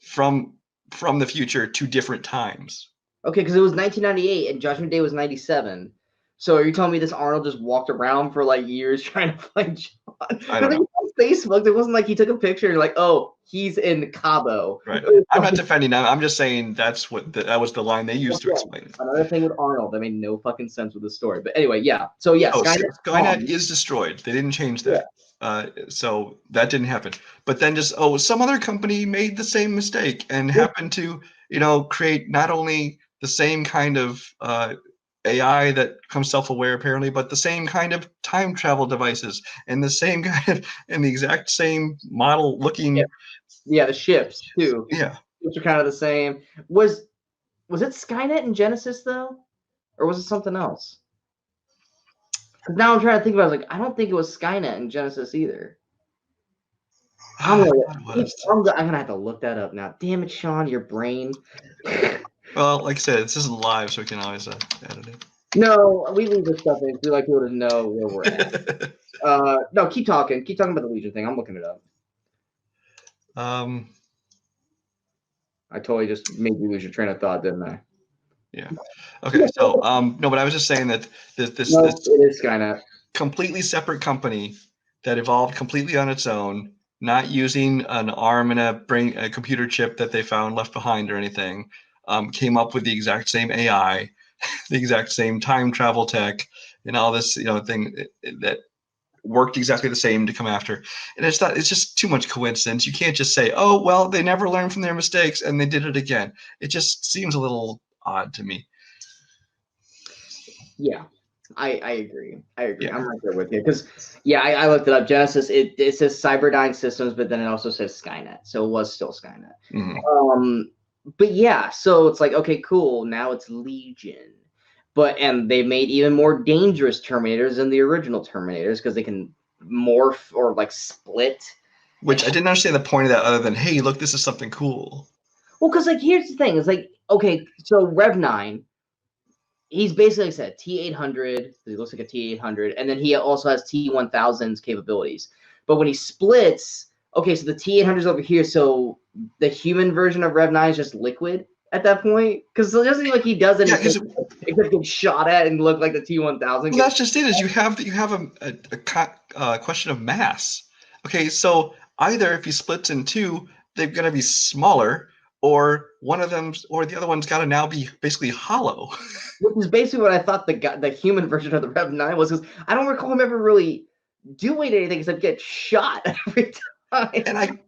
from the future to different times. Okay, because it was 1998 and Judgment Day was 97. So are you telling me this Arnold just walked around for like years trying to find John? I don't know. On Facebook, it wasn't like he took a picture and like, oh, he's in Cabo. Right. I'm not defending him. I'm just saying that was the line they used to explain it. Another thing with Arnold that made no fucking sense with the story. But anyway, yeah. So yeah, Skynet is destroyed. They didn't change that. Yeah. So that didn't happen. But then just some other company made the same mistake and happened to create not only the same kind of AI that becomes self-aware apparently, but the same kind of time travel devices and the same kind of and the exact same model looking. Yeah, the ships too. Yeah, which are kind of the same. Was it Skynet in Genesis though, or was it something else? Because now I'm trying to think about. I was like, I don't think it was Skynet in Genesis either. I'm gonna have to look that up now. Damn it, Sean, your brain. Well, like I said, this isn't live, so we can always edit it. No, we leave this stuff in. We like people to know where we're at. No, keep talking. Keep talking about the Legion thing. I'm looking it up. I totally just made you lose your train of thought, didn't I? Yeah. Okay. So no, but I was just saying that this it is Skynet. Completely separate company that evolved completely on its own, not using an arm and a computer chip that they found left behind or anything. Came up with the exact same AI, the exact same time travel tech, and all this thing that worked exactly the same to come after. And it's just too much coincidence. You can't just say, oh well, they never learned from their mistakes and they did it again. It just seems a little odd to me. Yeah, I agree. Yeah. I'm right there with you because I looked it up. Genesis it says Cyberdyne Systems, but then it also says Skynet, so it was still Skynet. Mm-hmm. But yeah, so it's like, okay, cool. Now it's Legion. And they made even more dangerous Terminators than the original Terminators because they can morph or like split. Which I didn't understand the point of that other than, hey, look, this is something cool. Well, because like here's the thing. It's like, okay, so Rev 9, he's basically said T800. He looks like a T800. And then he also has T1000's capabilities. But when he splits, okay, so the T800 is over here. So the human version of Rev 9 is just liquid at that point, because it doesn't seem like he does anything except get shot at and look like the T1000. Well, that's just it. Is you have a question of mass. Okay, so either if he splits in two, they're going to be smaller, or one of them or the other one's got to now be basically hollow. Which is basically what I thought the human version of the Rev 9 was, because I don't recall him ever really doing anything except get shot every time.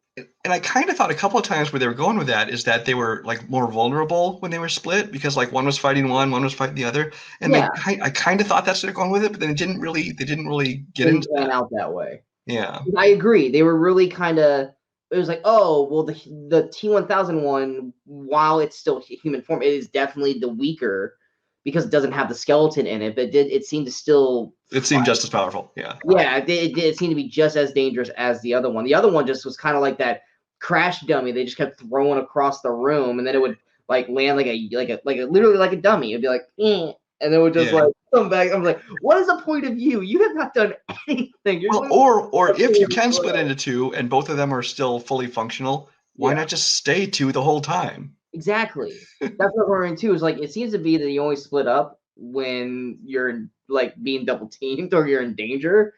And I kind of thought a couple of times where they were going with that is that they were like more vulnerable when they were split, because like one was fighting one was fighting the other, and I kind of thought that's what they're going with it, but then they didn't really get into it out that way. Yeah, I agree. They were really kind of. It was like, oh well, the T1000 one, while it's still human form, it is definitely the weaker because it doesn't have the skeleton in it, but it seemed to still. It seemed just as powerful, yeah. Yeah, it seemed to be just as dangerous as the other one. The other one just was kind of like that crash dummy. They just kept throwing across the room, and then it would like land like a literally like a dummy. It'd be like, and then it would just like come back. I'm like, what is the point of you? You have not done anything. Or if you can split into two and both of them are still fully functional, why not just stay two the whole time? Exactly. That's what we're in too. Is like it seems to be that you only split up when you're like being double teamed or you're in danger,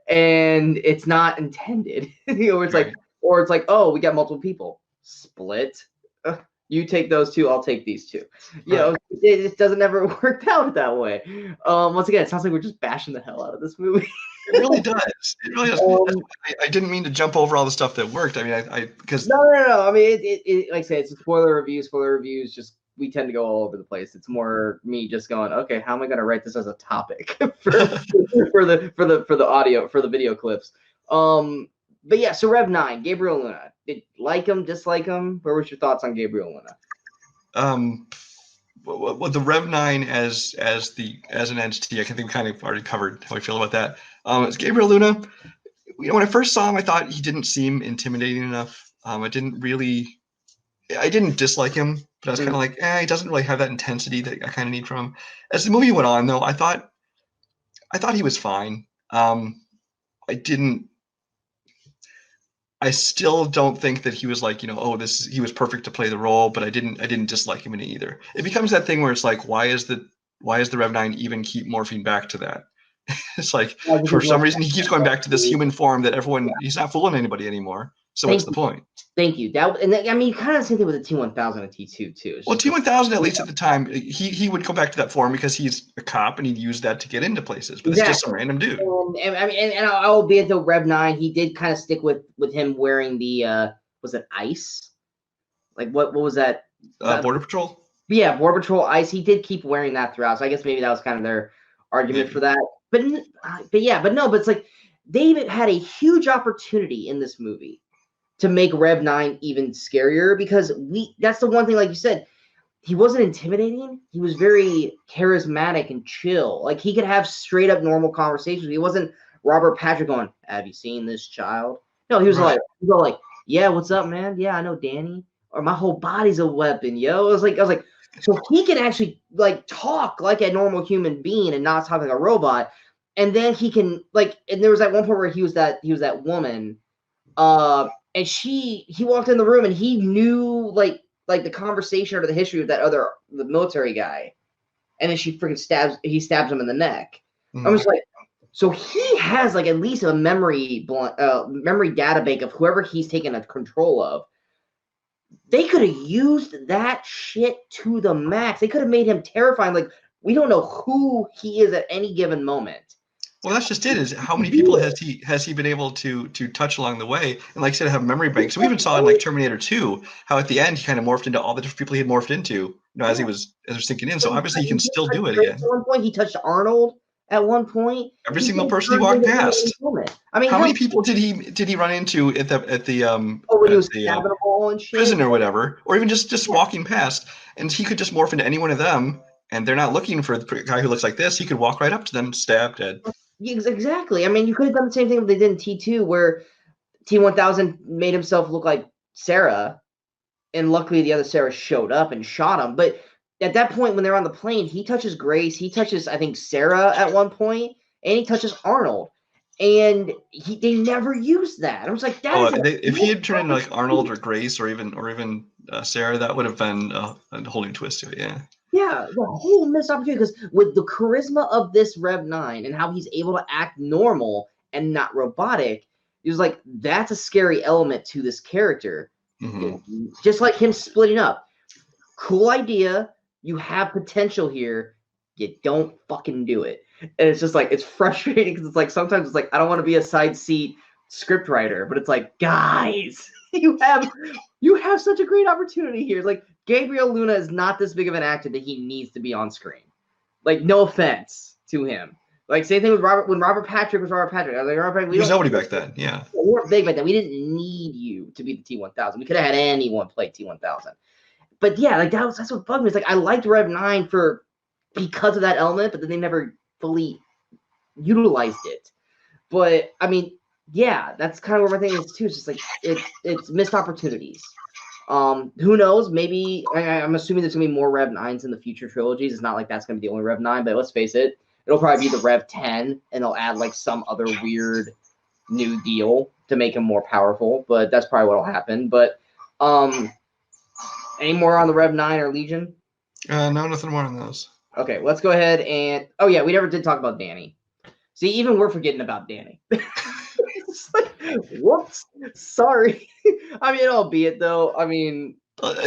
and it's not intended. It's like, or it's like, oh, we got multiple people, split. You take those two, I'll take these two. It doesn't ever work out that way. Once again, it sounds like we're just bashing the hell out of this movie. It really does. It really does. I didn't mean to jump over all the stuff that worked. I mean, because no. I mean, it like I say, it's a spoiler reviews. Spoiler reviews, just we tend to go all over the place. It's more me just going, okay, how am I going to write this as a topic for the audio, for the video clips? But yeah, so Rev 9, Gabriel Luna. Did like him, dislike him? Where was your thoughts on Gabriel Luna? Well, the Rev 9 as an entity, I think we kind of already covered how I feel about that. As Gabriel Luna, when I first saw him, I thought he didn't seem intimidating enough. I didn't dislike him, but I was kind of like, he doesn't really have that intensity that I kind of need from him. As the movie went on, though, I thought he was fine. I still don't think that he was like, he was perfect to play the role, but I didn't dislike him in it either. It becomes that thing where it's like, why is the why does the Rev 9 even keep morphing back to that? It's like, for some reason, he keeps going back to this human form that he's not fooling anybody anymore. So what's the point? Thank you. I mean, kind of the same thing with the T-1000 and T2 too. Well, T-1000, at least at the time, he would go back to that form because he's a cop and he'd use that to get into places. But it's just some random dude. And albeit though Rev 9, he did kind of stick with him wearing the was it ICE? Like what was that? Border Patrol? Yeah, Border Patrol ICE. He did keep wearing that throughout. So I guess maybe that was kind of their argument for that. But it's like David had a huge opportunity in this movie to make Rev 9 even scarier, because that's the one thing, like you said, he wasn't intimidating. He was very charismatic and chill. Like, he could have straight up normal conversations. He wasn't Robert Patrick going, "Have you seen this child?" No, he was like, "Yeah, what's up, man? Yeah, I know Danny." Or, "My whole body's a weapon, yo." I was like, so he can actually like talk like a normal human being and not talk like a robot. And then he can and there was that one point where he was that woman, and he walked in the room and he knew like the conversation or the history of the military guy, and then he stabs him in the neck. Mm-hmm. I was like, so he has like at least a memory database of whoever he's taken a control of. They could have used that shit to the max. They could have made him terrifying. Like, we don't know who he is at any given moment. Well, that's just it. Is how many people has he been able to touch along the way, and like I said, have memory banks. So we even saw in like Terminator 2 how at the end he kind of morphed into all the different people he had morphed into, as he was sinking in. So obviously he can still do it again. At one point, he touched Arnold. At one point, every single person he walked past. I mean, how many people did he run into at the when he was stabbing a ball and shit, prison or whatever, or even just walking past, and he could just morph into any one of them, and they're not looking for the guy who looks like this. He could walk right up to them, stab, dead. Exactly. I mean, you could have done the same thing they did in T2, where T-1000 made himself look like Sarah, and luckily the other Sarah showed up and shot him. But at that point, when they're on the plane, he touches Grace, he touches, I think, Sarah at one point, and he touches Arnold. And they never used that. I was like, if he had turned into like Arnold or Grace or even Sarah, that would have been a whole new twist to it. Yeah. Yeah, the whole missed opportunity, because with the charisma of this Rev 9 and how he's able to act normal and not robotic, he was like, that's a scary element to this character. Mm-hmm. Just like him splitting up. Cool idea. You have potential here. You don't fucking do it. And it's just like, it's frustrating, because it's like, sometimes it's like, I don't want to be a side seat script writer, but it's like, guys, you have such a great opportunity here. It's like, Gabriel Luna is not this big of an actor that he needs to be on screen. Like, no offense to him. Like, same thing with Robert. When Robert Patrick was Robert Patrick, I was like, Robert Patrick, he was nobody back then. Yeah, we weren't big back then. We didn't need you to be the T-1000. We could have had anyone play T-1000. But yeah, like that's what bugged me. It's like, I liked Rev 9 because of that element, but then they never fully utilized it. But I mean, yeah, that's kind of where my thing is too. It's just like it's missed opportunities. Who knows? Maybe I'm assuming there's gonna be more Rev 9s in the future trilogies. It's not like that's gonna be the only Rev 9, but let's face it, it'll probably be the Rev 10, and they'll add like some other weird new deal to make him more powerful. But that's probably what'll happen. But any more on the Rev 9 or Legion? No, nothing more on those. Okay, let's go ahead and we never did talk about Danny. See, even we're forgetting about Danny. Whoops, sorry. I mean, albeit though, I mean,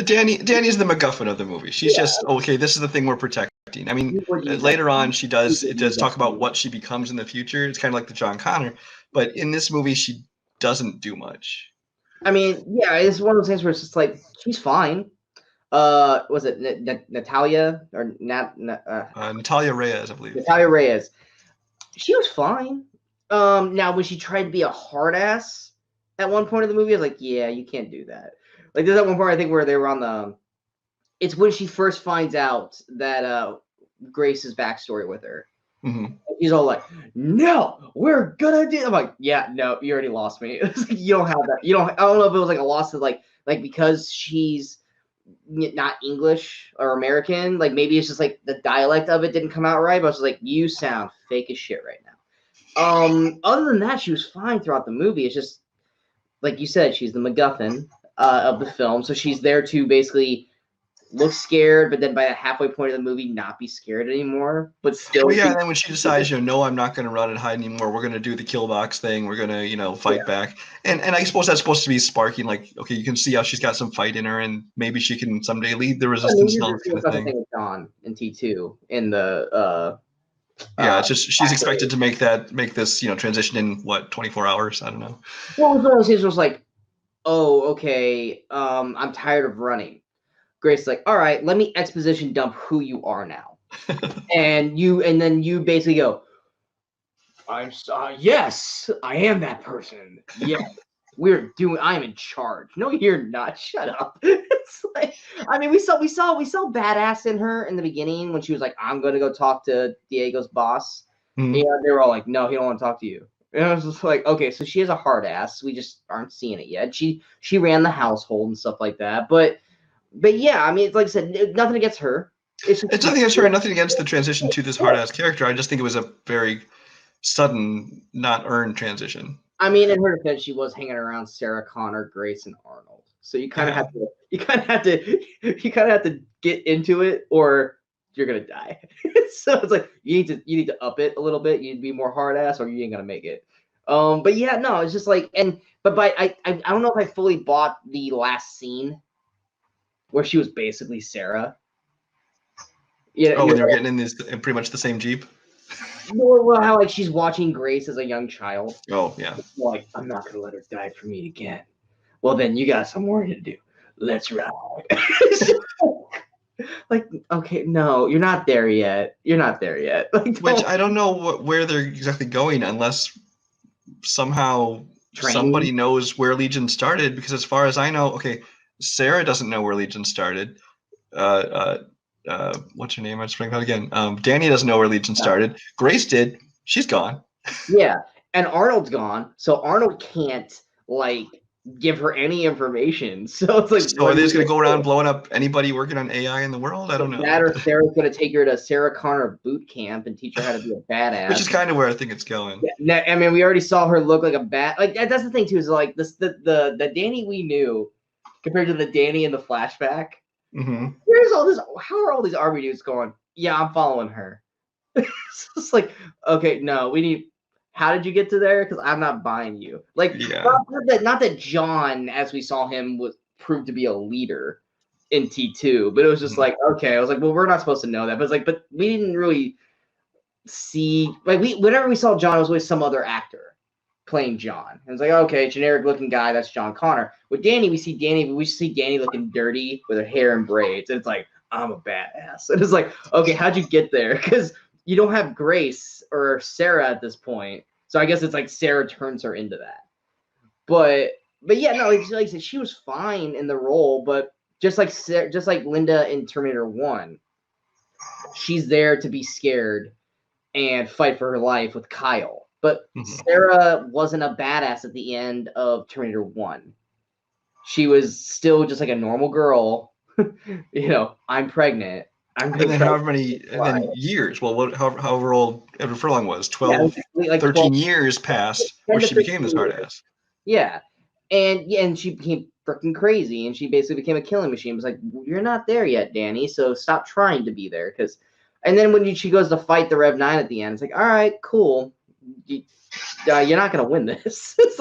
Danny's the MacGuffin of the movie. She's just okay. This is the thing we're protecting. I mean, later on, it does talk about what she becomes in the future. It's kind of like the John Connor, but in this movie, she doesn't do much. I mean, yeah, it's one of those things where it's just like, she's fine. Was it Natalia or Natalia Reyes, I believe. Natalia Reyes. She was fine. Now when she tried to be a hard ass at one point in the movie, I was like, yeah, you can't do that. Like, there's that one part, I think, where they were on it's when she first finds out that Grace's backstory with her. Mm-hmm. He's all like, no, we're gonna do. I'm like, yeah, no, you already lost me. It's like, you don't have that. I don't know if it was like a loss of like because she's not English or American. Like, maybe it's just like the dialect of it didn't come out right. But I was like, you sound fake as shit right now. Other than that, she was fine throughout the movie. It's just like you said, she's the MacGuffin of the film, so she's there to basically look scared, but then by the halfway point of the movie, not be scared anymore, but still. Well, yeah, and then when she decides, no, I'm not going to run and hide anymore. We're going to do the kill box thing. We're going to, fight back. And I suppose that's supposed to be sparking, like, okay, you can see how she's got some fight in her, and maybe she can someday lead the resistance and all that kind of thing. With Dawn in T2 in the it's just she's expected to make this transition in what 24 hours. I don't know. Well, it was one of those things where it was like, oh, okay, I'm tired of running. Grace's like, all right, let me exposition dump who you are now. and then you basically go, yes, I am that person. Yeah, I'm in charge. No, you're not. Shut up. It's like, I mean, we saw badass in her in the beginning when she was like, I'm going to go talk to Diego's boss. Mm-hmm. And they were all like, no, he don't want to talk to you. And I was just like, okay, so she has a hard ass. We just aren't seeing it yet. She ran the household and stuff like that. But yeah, I mean, like I said, nothing against her. It's nothing against her, and nothing against the transition to this hard ass character. I just think it was a very sudden, not earned transition. I mean, in her defense, she was hanging around Sarah Connor, Grace, and Arnold. So you kind of have to get into it, or you're gonna die. So it's like you need to up it a little bit. You need to be more hard ass, or you ain't gonna make it. But yeah, no, it's just like I don't know if I fully bought the last scene where she was basically Sarah. When they were getting in pretty much the same Jeep. Well, how like she's watching Grace as a young child. Oh yeah. Like, I'm not gonna let her die for me again. Well, then you got some work to do. Let's ride. Like, okay, no, you're not there yet. Like, which I don't know where they're exactly going unless somehow somebody knows where Legion started. Because as far as I know, okay, Sarah doesn't know where Legion started. What's her name? I'm just bringing that again. Danny doesn't know where Legion started. Grace did. She's gone. Yeah, and Arnold's gone, so Arnold can't give her any information. So it's like, so are they just gonna go around blowing up anybody working on AI in the world? I don't know. That or Sarah's gonna take her to Sarah Connor boot camp and teach her how to be a badass. Which is kind of where I think it's going. Yeah, I mean, we already saw her look like a bat. Like that's the thing too. Is like the Danny we knew compared to the Danny in the flashback. Mm-hmm. Where's all this? How are all these army dudes going? Yeah, I'm following her. It's like, okay, no, we need. How did you get to there? Because I'm not buying you. Like, yeah. not that John, as we saw him, was proved to be a leader in T2, but it was just like, okay, I was like, well, we're not supposed to know that, but it's like, but we didn't really see whenever we saw John, it was always some other actor playing John. And it's like, okay, generic looking guy, that's John Connor. With Danny, we see Danny looking dirty with her hair and braids, and it's like, I'm a badass. And it's like, okay, how'd you get there? Because you don't have Grace or Sarah at this point. So I guess it's like Sarah turns her into that. But yeah, no, like I said, she was fine in the role, but just like Linda in Terminator 1, she's there to be scared and fight for her life with Kyle. But Sarah wasn't a badass at the end of Terminator 1. She was still just like a normal girl. I'm pregnant. And then however many years, however old Edward Furlong was, 12, 13 years passed where she became this hard ass. Yeah. And she became freaking crazy, and she basically became a killing machine. It was like, you're not there yet, Danny, so stop trying to be there. And then when she goes to fight the Rev 9 at the end, it's like, all right, cool. You're not going to win this. It's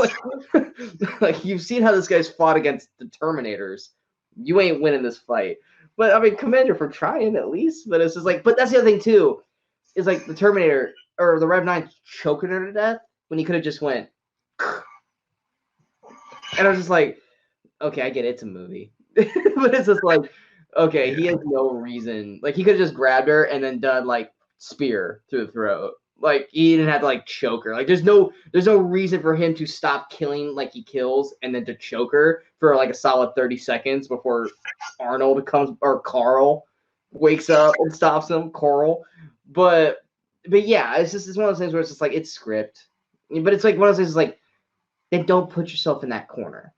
like you've seen how this guy's fought against the Terminators. You ain't winning this fight. But I mean, commend her for trying at least. But it's just like, but that's the other thing too, is like the Terminator or the Rev 9 choking her to death when he could have just went. And I was just like, okay, I get it, it's a movie. But it's just like, okay, he has no reason. Like he could have just grabbed her and then done like spear through the throat. Like he didn't have to like choke her. Like there's no reason for him to stop killing like he kills and then to choke her for like a solid 30 seconds before Arnold comes or Carl wakes up and stops him. Coral, but yeah, it's one of those things where it's just like it's script, but it's like one of those things like then don't put yourself in that corner.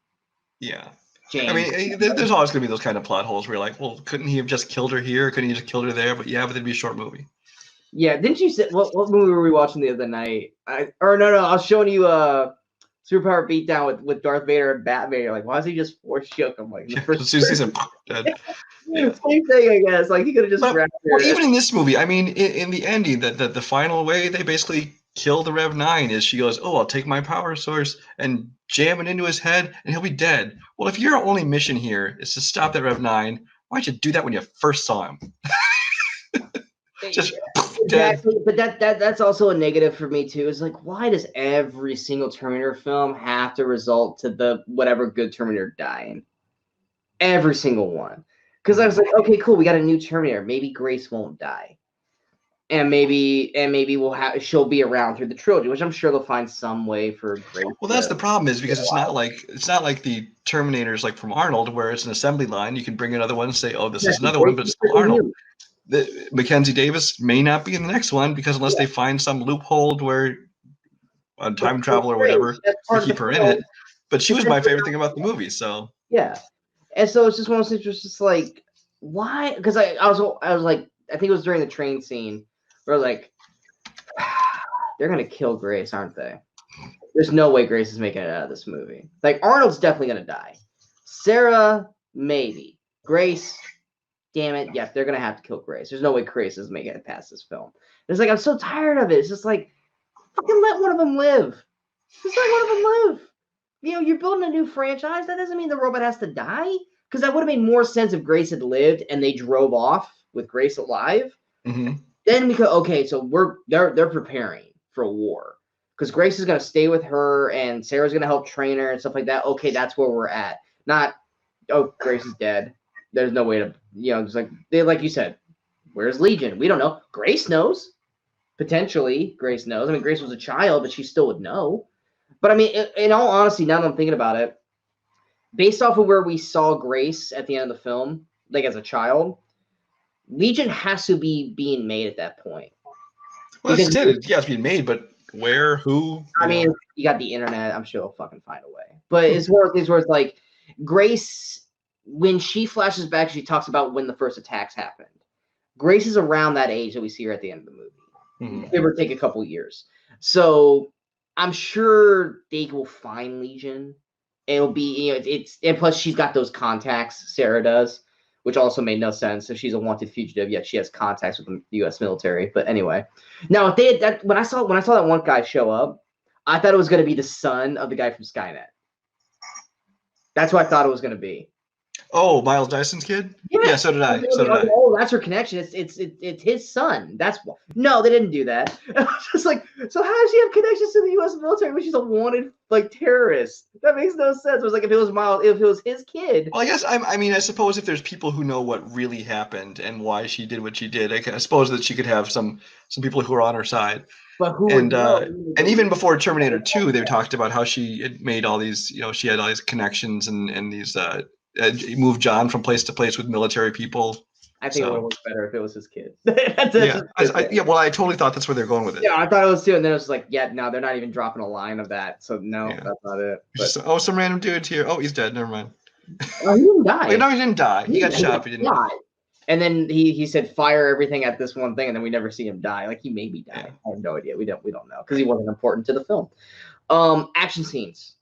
Yeah. James. I mean, there's always going to be those kind of plot holes where you're like, well, couldn't he have just killed her here? Couldn't he just killed her there? But it'd be a short movie. Yeah, didn't you say what movie were we watching the other night? No, I was showing you superpower beatdown with Darth Vader and Batman. You're like, why is he just force choke him? Like, the first sees him dead. Yeah. Same thing, I guess. Like, he could have just grabbed her. Well, even in this movie, I mean, in the ending, the final way they basically kill the Rev 9 is she goes, "Oh, I'll take my power source and jam it into his head, and he'll be dead." Well, if your only mission here is to stop that Rev 9, why'd you do that when you first saw him? Just dead. Exactly, but that's also a negative for me too. Is like, why does every single Terminator film have to result to the whatever good Terminator dying? Every single one. Because I was like, okay, cool, we got a new Terminator. Maybe Grace won't die, and maybe she'll be around through the trilogy, which I'm sure they'll find some way for Grace. Well, that's the problem is because it's not like the Terminators like from Arnold where it's an assembly line. You can bring another one and say, "Oh, this is another one," but it's still Arnold. Mackenzie Davis may not be in the next one because unless they find some loophole where a time travel or whatever to keep her in it. But she was my favorite thing about the movie. So yeah, and so it's just one of those things. Just like, why? Because I was like, I think it was during the train scene where like they're gonna kill Grace, aren't they? There's no way Grace is making it out of this movie. Like, Arnold's definitely gonna die. Sarah, maybe. Grace, damn it, yes, they're gonna have to kill Grace. There's no way Grace is making it past this film. It's like, I'm so tired of it. It's just like, fucking let one of them live. Just let one of them live. You know, you're building a new franchise. That doesn't mean the robot has to die. Because that would have made more sense if Grace had lived and they drove off with Grace alive. Mm-hmm. Then we could, okay, so they're preparing for a war. Because Grace is gonna stay with her and Sarah's gonna help train her and stuff like that. Okay, that's where we're at. Not, oh, Grace is dead. There's no way to, just like you said, where's Legion? We don't know. Grace knows. Potentially, Grace knows. I mean, Grace was a child, but she still would know. But I mean, in all honesty, now that I'm thinking about it, based off of where we saw Grace at the end of the film, like as a child, Legion has to be being made at that point. Well, it has to be made, but where, who? I mean, you got the internet. I'm sure they'll fucking find a way. But it's one of things where it's like, Grace, when she flashes back, she talks about when the first attacks happened. Grace is around that age that we see her at the end of the movie. Mm-hmm. Give or take a couple years. So I'm sure they will find Legion. It'll be, and plus she's got those contacts, Sarah does, which also made no sense. So she's a wanted fugitive, yet she has contacts with the U.S. military. But anyway, now if they had that, when I saw that one guy show up, I thought it was going to be the son of the guy from Skynet. That's what I thought it was going to be. Oh, Miles Dyson's kid? Yeah, so did I. Oh, that's her connection. It's his son. That's why. No, they didn't do that. I was just like, so how does she have connections to the U.S. military when she's a wanted terrorist? That makes no sense. It was like if it was his kid. Well, I guess I suppose if there's people who know what really happened and why she did what she did, I suppose that she could have some people who are on her side. But who and even before Terminator 2, they talked about how she had made all these, she had all these connections and these moved John from place to place with military people. I think it would work better if it was his kid. Well, I totally thought that's where they're going with it. Yeah, I thought it was too, and then it was like, no, they're not even dropping a line of that. So no, that's not it. But, some random dude's here. Oh, he's dead. Never mind. He didn't die. Wait, no, he didn't die. He got shot. He didn't die. And then he said fire everything at this one thing, and then we never see him die. Like, he maybe died. I have no idea. We don't know because he wasn't important to the film. Action scenes.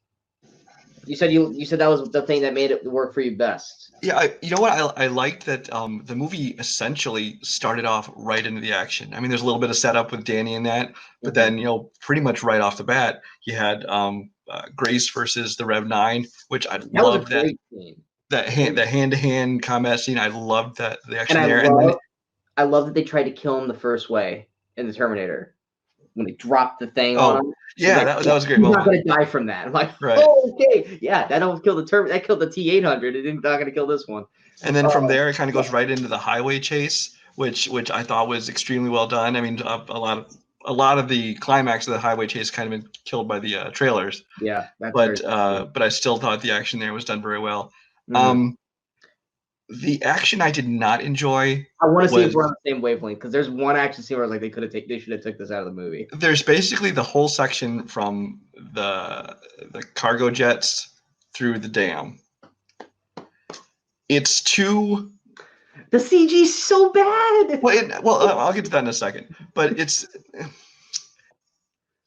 You said that was the thing that made it work for you best. Yeah, you know what? I liked that the movie essentially started off right into the action. I mean, there's a little bit of setup with Danny in that, but then pretty much right off the bat, you had Grace versus the Rev 9, which I loved that. The hand-to-hand combat scene, I loved that the action there. I love that they tried to kill him the first way in the Terminator when they dropped the thing on him. Yeah, that was a great moment. He's not going to die from that. I'm like, right. Oh, okay, yeah, that almost killed that killed the T-800. It didn't not going to kill this one. And then from there, it kind of goes right into the highway chase, which I thought was extremely well done. I mean, a lot of the climax of the highway chase kind of been killed by the trailers. Yeah, but I still thought the action there was done very well. Mm-hmm. The action I did not enjoy. I want to see if we're on the same wavelength because there's one action scene where I was like they should have took this out of the movie. There's basically the whole section from the cargo jets through the dam. It's too. The CG's so bad. Well, I'll get to that in a second. But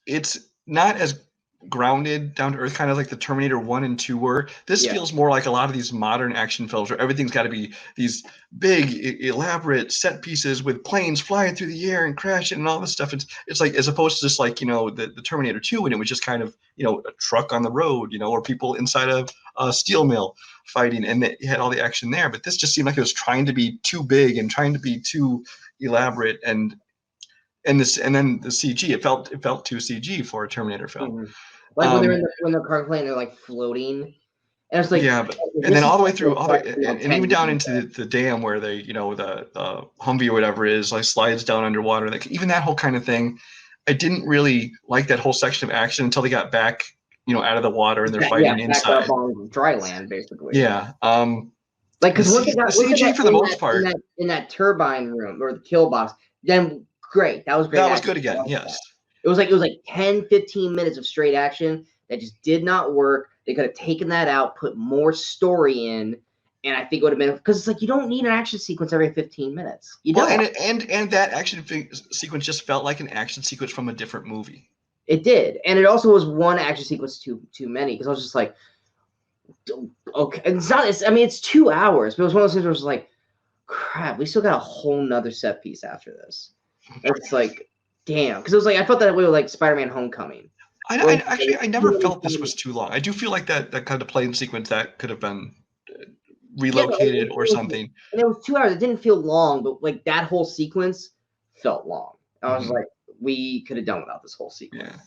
it's not as grounded, down to earth, kind of like the Terminator 1 and 2 were. This feels more like a lot of these modern action films where everything's got to be these big, elaborate set pieces with planes flying through the air and crashing and all this stuff. It's like, as opposed to just like, the Terminator 2, when it was just kind of, a truck on the road, or people inside of a steel mill fighting, and it had all the action there. But this just seemed like it was trying to be too big and trying to be too elaborate, and then the CG, it felt too CG for a Terminator film. Mm-hmm. Like when they're when the car plane, they're like floating, and it's like and then all the way through, and even down into the dam where they, the Humvee or whatever it is, like slides down underwater. Like even that whole kind of thing, I didn't really like that whole section of action until they got back, out of the water and they're fighting inside. Back up on dry land, basically. Yeah. Like because the CG for the most part in that turbine room or the kill box, then great. That was great. That was good again. Yes. It was like 10, 15 minutes of straight action that just did not work. They could have taken that out, put more story in, and I think it would have been, because it's like you don't need an action sequence every 15 minutes. You don't. Well, and that action sequence just felt like an action sequence from a different movie. It did, and it also was one action sequence too many, because I was just like, okay, it's 2 hours, but it was one of those things where it was like, crap, we still got a whole nother set piece after this. It's like, damn, because it was like, I felt that way with like Spider-Man Homecoming. I never felt this was too long. I do feel like that kind of plane sequence that could have been relocated or something. And it was 2 hours. It didn't feel long, but like that whole sequence felt long. I was like, we could have done without this whole sequence. Yeah.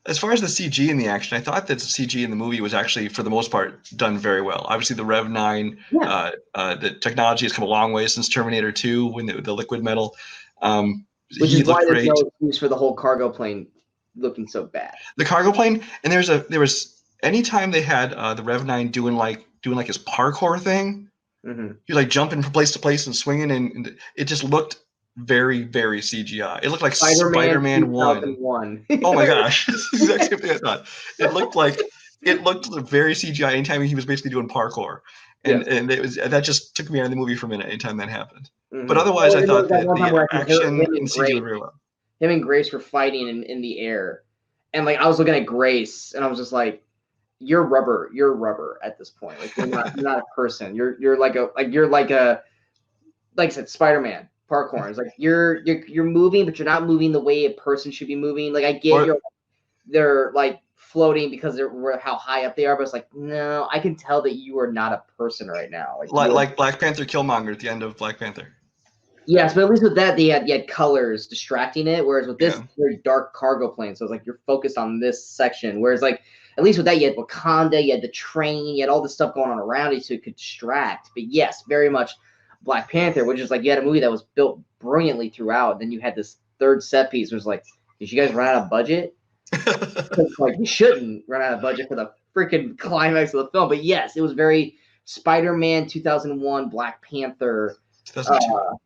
As far as the CG in the action, I thought that the CG in the movie was actually, for the most part, done very well. Obviously, the Rev 9, the technology has come a long way since Terminator 2, when the liquid metal. Which is why there's no excuse for the whole cargo plane looking so bad. The cargo plane, and there was anytime they had the Rev 9 doing like his parkour thing, he like jumping from place to place and swinging, and it just looked very, very CGI. It looked like Spider-Man 1. Oh my gosh, that's exactly what I thought. It looked very CGI anytime he was basically doing parkour, and that just took me out of the movie for a minute anytime that happened. But otherwise, I thought that the action and CG were very well. Him and Grace were fighting in the air, and like I was looking at Grace, and I was just like, "You're rubber. You're rubber at this point. Like you're not a person. You're like I said, Spider-Man parkour. It's like you're moving, but you're not moving the way a person should be moving. Like I get they're like floating because they're how high up they are, but it's like, no, I can tell that you are not a person right now. Like Black Panther Killmonger at the end of Black Panther. Yes, but at least with that, you had colors distracting it, whereas with this, very dark cargo plane, so it's like you're focused on this section. Whereas, like, at least with that, you had Wakanda, you had the train, you had all this stuff going on around it, so it could distract. But yes, very much Black Panther, which is like you had a movie that was built brilliantly throughout. Then you had this third set piece, which was like, did you guys run out of budget? Like, you shouldn't run out of budget for the freaking climax of the film. But yes, it was very Spider-Man 2001, Black Panther. 2002.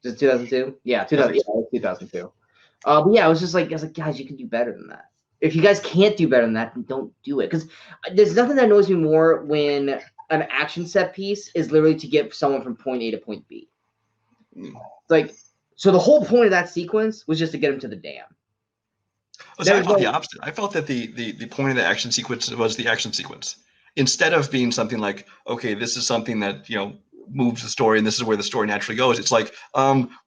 Just 2002? Yeah, 2002. But yeah, I was like, guys, you can do better than that. If you guys can't do better than that, then don't do it. Because there's nothing that annoys me more when an action set piece is literally to get someone from point A to point B. Like, so the whole point of that sequence was just to get him to the dam. So I felt the opposite. I felt that the point of the action sequence was the action sequence. Instead of being something like, okay, this is something that, moves the story and this is where the story naturally goes. It's like,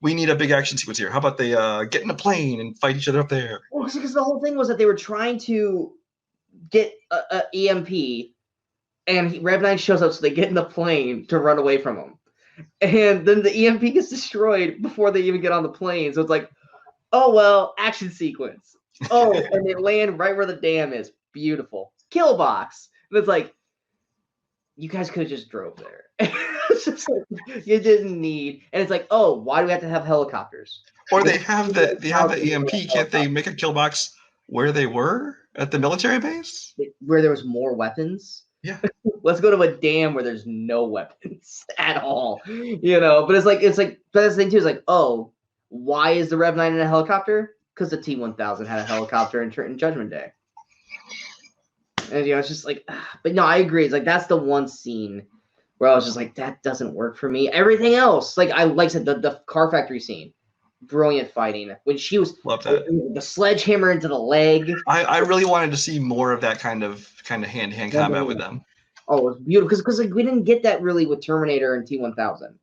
we need a big action sequence here. How about they get in a plane and fight each other up there? Well, because the whole thing was that they were trying to get a EMP, and Rev 9 shows up, so they get in the plane to run away from him. And then the EMP gets destroyed before they even get on the plane. So it's like, oh, well, action sequence. Oh, and they land right where the dam is. Beautiful. Kill box. And it's like, you guys could have just drove there. It's just like, you didn't need. And it's like, oh, why do we have to have helicopters? Or they have the EMP. Can't they make a kill box where they were at the military base? Where there was more weapons? Yeah. Let's go to a dam where there's no weapons at all. But it's like, but that's the thing too, is like, oh, why is the Rev 9 in a helicopter? Because the T-1000 had a helicopter in Judgment Day. And it's just like, but no, I agree. It's like, that's the one scene where I was just like, that doesn't work for me. Everything else, like I said, the car factory scene, brilliant fighting. When she was Love that. the sledgehammer into the leg. I really wanted to see more of that kind of hand-to-hand combat with them. Oh, it was beautiful because like we didn't get that really with Terminator and T-1000.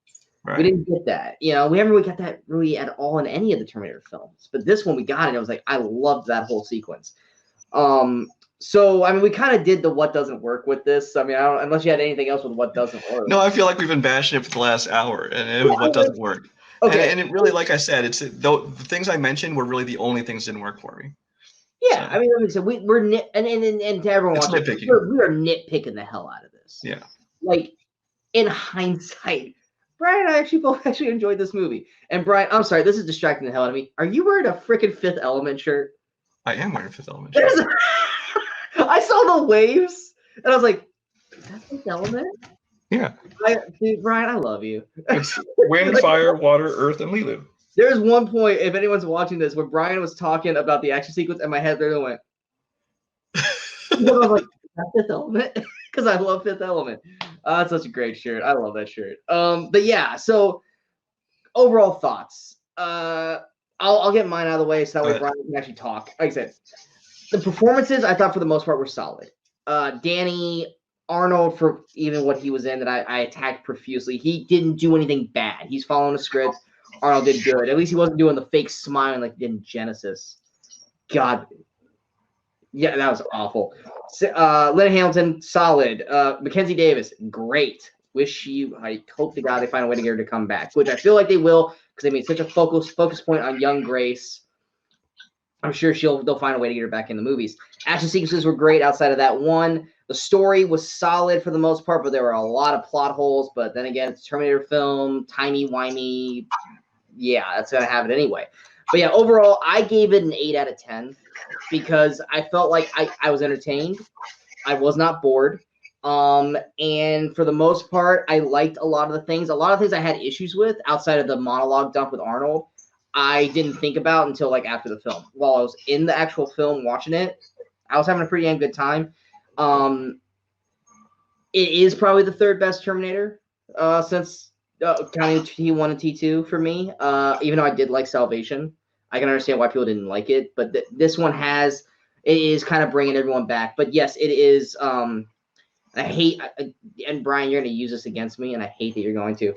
Right. We didn't get that. You know, we haven't really got that really at all in any of the Terminator films. But this one we got it. I was like, I loved that whole sequence. So I mean, we kind of did the what doesn't work with this. I mean, unless you had anything else with what doesn't work. No, I feel like we've been bashing it for the last hour, and it was what doesn't work. Okay. And it really, like I said, the things I mentioned were really the only things that didn't work for me. Yeah, so. I mean, like I said, we're and to everyone watching, we are nitpicking the hell out of this. Yeah. Like in hindsight, Brian and I actually both enjoyed this movie. And Brian, I'm sorry, this is distracting the hell out of me. Are you wearing a freaking Fifth Element shirt? I am wearing a Fifth Element shirt. I saw the waves, and I was like, "Is that Fifth Element?" Yeah. Dude, Brian, I love you. It's wind, fire, water, earth, and Lilu. There's one point, if anyone's watching this, where Brian was talking about the action sequence, and my head literally went. I was like, "Is that Fifth Element?" Because I love Fifth Element. That's such a great shirt. I love that shirt. But yeah, so overall thoughts. I'll get mine out of the way so that way Brian can actually talk. Like I said, the performances I thought for the most part were solid. Danny Arnold, for even what he was in that I attacked profusely, he didn't do anything bad. He's following the script. Arnold did good. At least he wasn't doing the fake smiling like he did in Genesis. God. Yeah, that was awful. Lynn Hamilton, solid. Mackenzie Davis, great. I hope to God they find a way to get her to come back, which I feel like they will because they made such a focus point on young Grace. I'm sure they'll find a way to get her back in the movies. Action sequences were great outside of that one. The story was solid for the most part, but there were a lot of plot holes. But then again, it's a Terminator film, timey-wimey. Yeah, that's going to have it anyway. But yeah, overall, I gave it an 8 out of 10 because I felt like I was entertained. I was not bored. And for the most part, I liked a lot of the things. A lot of things I had issues with outside of the monologue dump with Arnold, I didn't think about until like after the film. While I was in the actual film watching it, I was having a pretty damn good time. It is probably the third best Terminator since counting T1 and T2 for me. Even though I did like Salvation, I can understand why people didn't like it. But this one it is kind of bringing everyone back. But yes, it is. I hate, and Brian, you're going to use this against me, and I hate that you're going to.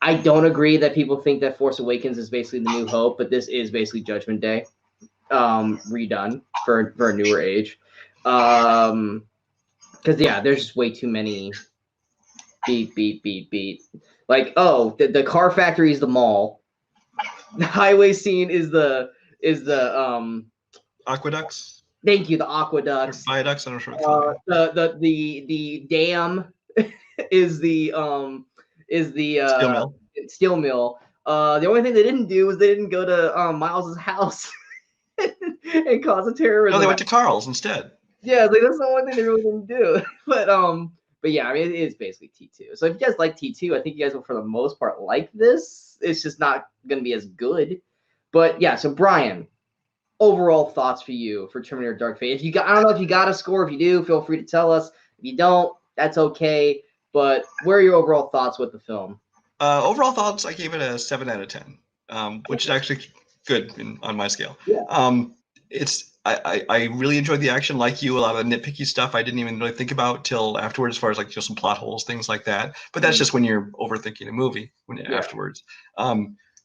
I don't agree that people think that Force Awakens is basically the New Hope, but this is basically Judgment Day, redone for a newer age. Because yeah, there's just way too many beat. Like, oh, the car factory is the mall. The highway scene is the aqueducts. Thank you, the aqueducts. Viaducts, I'm not sure. The dam is the steel mill. The only thing they didn't do was they didn't go to Miles's house and cause a terrorism. No, they went to Carl's instead. Yeah, like that's the only thing they really didn't do. But yeah, I mean it is basically T2. So if you guys like T2, I think you guys will for the most part like this. It's just not gonna be as good. But yeah, so Brian, overall thoughts for you for Terminator Dark Fate. I don't know if you got a score. If you do, feel free to tell us. If you don't, that's okay. But where are your overall thoughts with the film? Overall thoughts, I gave it a 7 out of 10, which is actually good on my scale. Yeah. I really enjoyed the action, like you. A lot of the nitpicky stuff I didn't even really think about till afterwards, as far as like some plot holes, things like that. But that's just when you're overthinking a movie afterwards.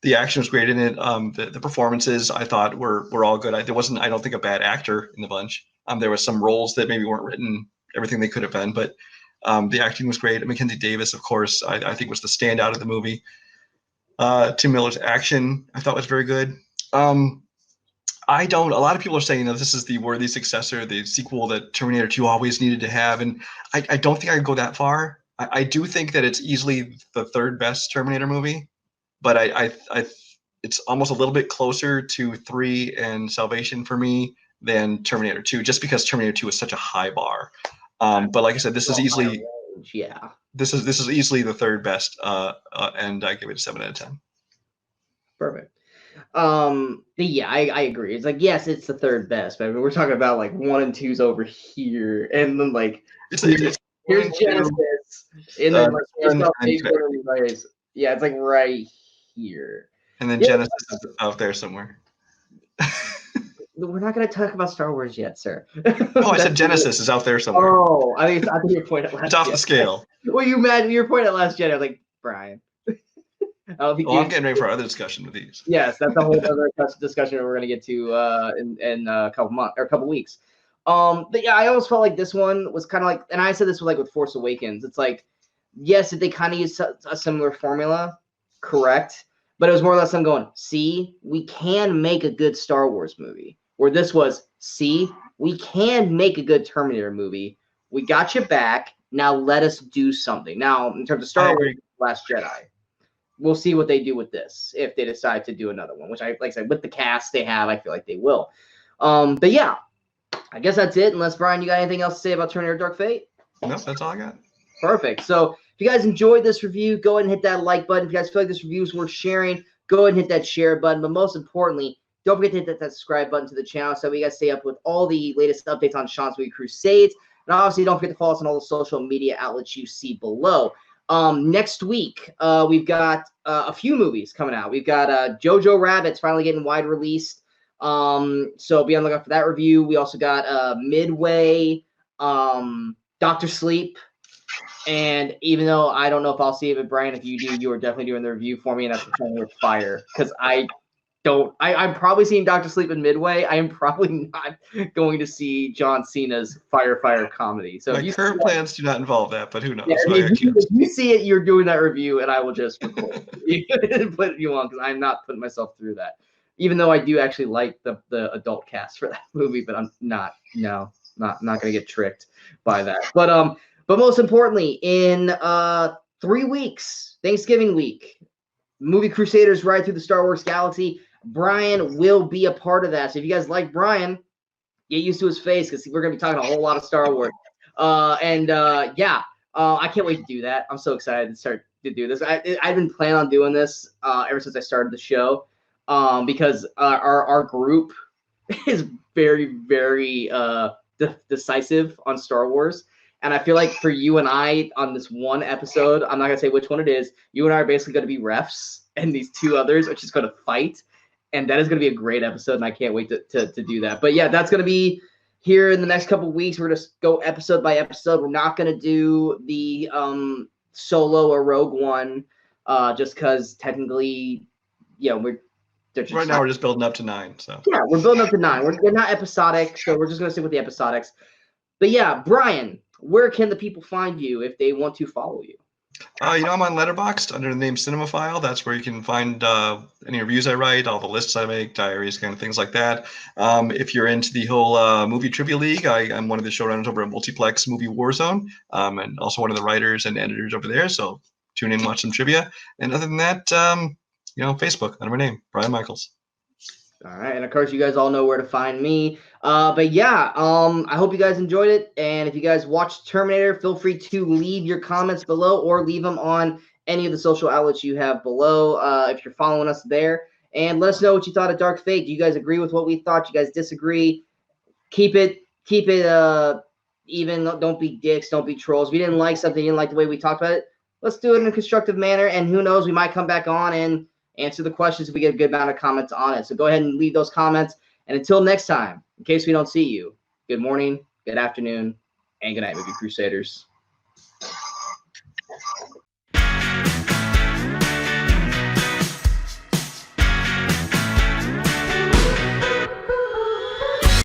The action was great in it. The performances I thought were all good. There wasn't, I don't think, a bad actor in the bunch. There was some roles that maybe weren't written everything they could have been, but the acting was great. Mackenzie Davis, of course, I think was the standout of the movie. Tim Miller's action I thought was very good. A lot of people are saying that this is the worthy successor, the sequel that Terminator 2 always needed to have, and I don't think I could go that far. I do think that it's easily the third best Terminator movie, but it's almost a little bit closer to 3 and Salvation for me than Terminator 2, just because Terminator 2 is such a high bar. But like I said, this is easily this is easily the third best, and I give it a 7 out of 10. Perfect. Yeah, I agree. It's like, yes, it's the third best, but I mean, we're talking about like 1 and 2's over here, and then like here's Genesis, and then yeah, it's like right here. And then Yeah. Genesis is out there somewhere. We're not going to talk about Star Wars yet, sir. No, I said Genesis is out there somewhere. Oh, I think your point at Last It's off Jedi. the scale. Well, your point at Last Jedi. I was like, Brian. I don't think I'm getting ready for our other discussion with these. Yes, that's a whole other discussion we're going to get to in a couple months or a couple weeks. But yeah, I always felt like this one was kind of like, and I said this was like with Force Awakens. It's like, yes, did they kind of use a similar formula? Correct. But it was more or less them going, see, we can make a good Star Wars movie. Where this was, see, we can make a good Terminator movie. We got you back. Now let us do something. Now, in terms of Star Wars, Last Jedi, we'll see what they do with this if they decide to do another one, which like I said, with the cast they have, I feel like they will. But yeah, I guess that's it. Unless, Brian, you got anything else to say about Terminator Dark Fate? Nope, that's all I got. Perfect. So if you guys enjoyed this review, go ahead and hit that like button. If you guys feel like this review is worth sharing, go ahead and hit that share button. But most importantly, don't forget to hit that subscribe button to the channel so we guys stay up with all the latest updates on Sean's Movie Crusades. And obviously, don't forget to follow us on all the social media outlets you see below. Next week, we've got a few movies coming out. We've got Jojo Rabbit's finally getting wide released. So be on the lookout for that review. We also got Midway, Dr. Sleep. And even though I don't know if I'll see it, but Brian, if you do, you are definitely doing the review for me, and that's with fire. Because I'm probably seeing Dr. Sleep in Midway. I am probably not going to see John Cena's Fire comedy. So my current plans do not involve that, but who knows? Yeah, if you see it, you're doing that review, and I will just record and put you on because I'm not putting myself through that. Even though I do actually like the adult cast for that movie, but I'm not going to get tricked by that. But most importantly, in 3 weeks, Thanksgiving week, Movie Crusaders ride through the Star Wars galaxy. Brian will be a part of that. So if you guys like Brian, get used to his face because we're going to be talking a whole lot of Star Wars. Yeah, I can't wait to do that. I'm so excited to start to do this. I've been planning on doing this ever since I started the show because our group is very, very decisive on Star Wars. And I feel like for you and I on this one episode, I'm not going to say which one it is, you and I are basically going to be refs, and these two others are just going to fight. And that is going to be a great episode, and I can't wait to do that. But yeah, that's going to be here in the next couple of weeks. We're going to go episode by episode. We're not going to do the Solo or Rogue One just because technically, now we're just building up to 9. So yeah, we're building up to 9. They're not episodic, so we're just going to stick with the episodics. But yeah, Brian, where can the people find you if they want to follow you? I'm on Letterboxd under the name Cinemaphile. That's where you can find any reviews I write, all the lists I make, diaries, kind of things like that. If you're into the whole movie trivia league, I'm one of the showrunners over at Multiplex Movie Warzone, and also one of the writers and editors over there. So tune in, watch some trivia. And other than that, Facebook under my name, Brian Michaels. All right, and of course, you guys all know where to find me. But yeah, I hope you guys enjoyed it. And if you guys watched Terminator, feel free to leave your comments below or leave them on any of the social outlets you have below if you're following us there. And let us know what you thought of Dark Fate. Do you guys agree with what we thought? Do you guys disagree? Keep it even. Don't be dicks. Don't be trolls. If you didn't like something, you didn't like the way we talked about it, let's do it in a constructive manner. And who knows, we might come back on and answer the questions if we get a good amount of comments on it. So go ahead and leave those comments. And until next time, in case we don't see you, good morning, good afternoon, and good night, Movie Crusaders.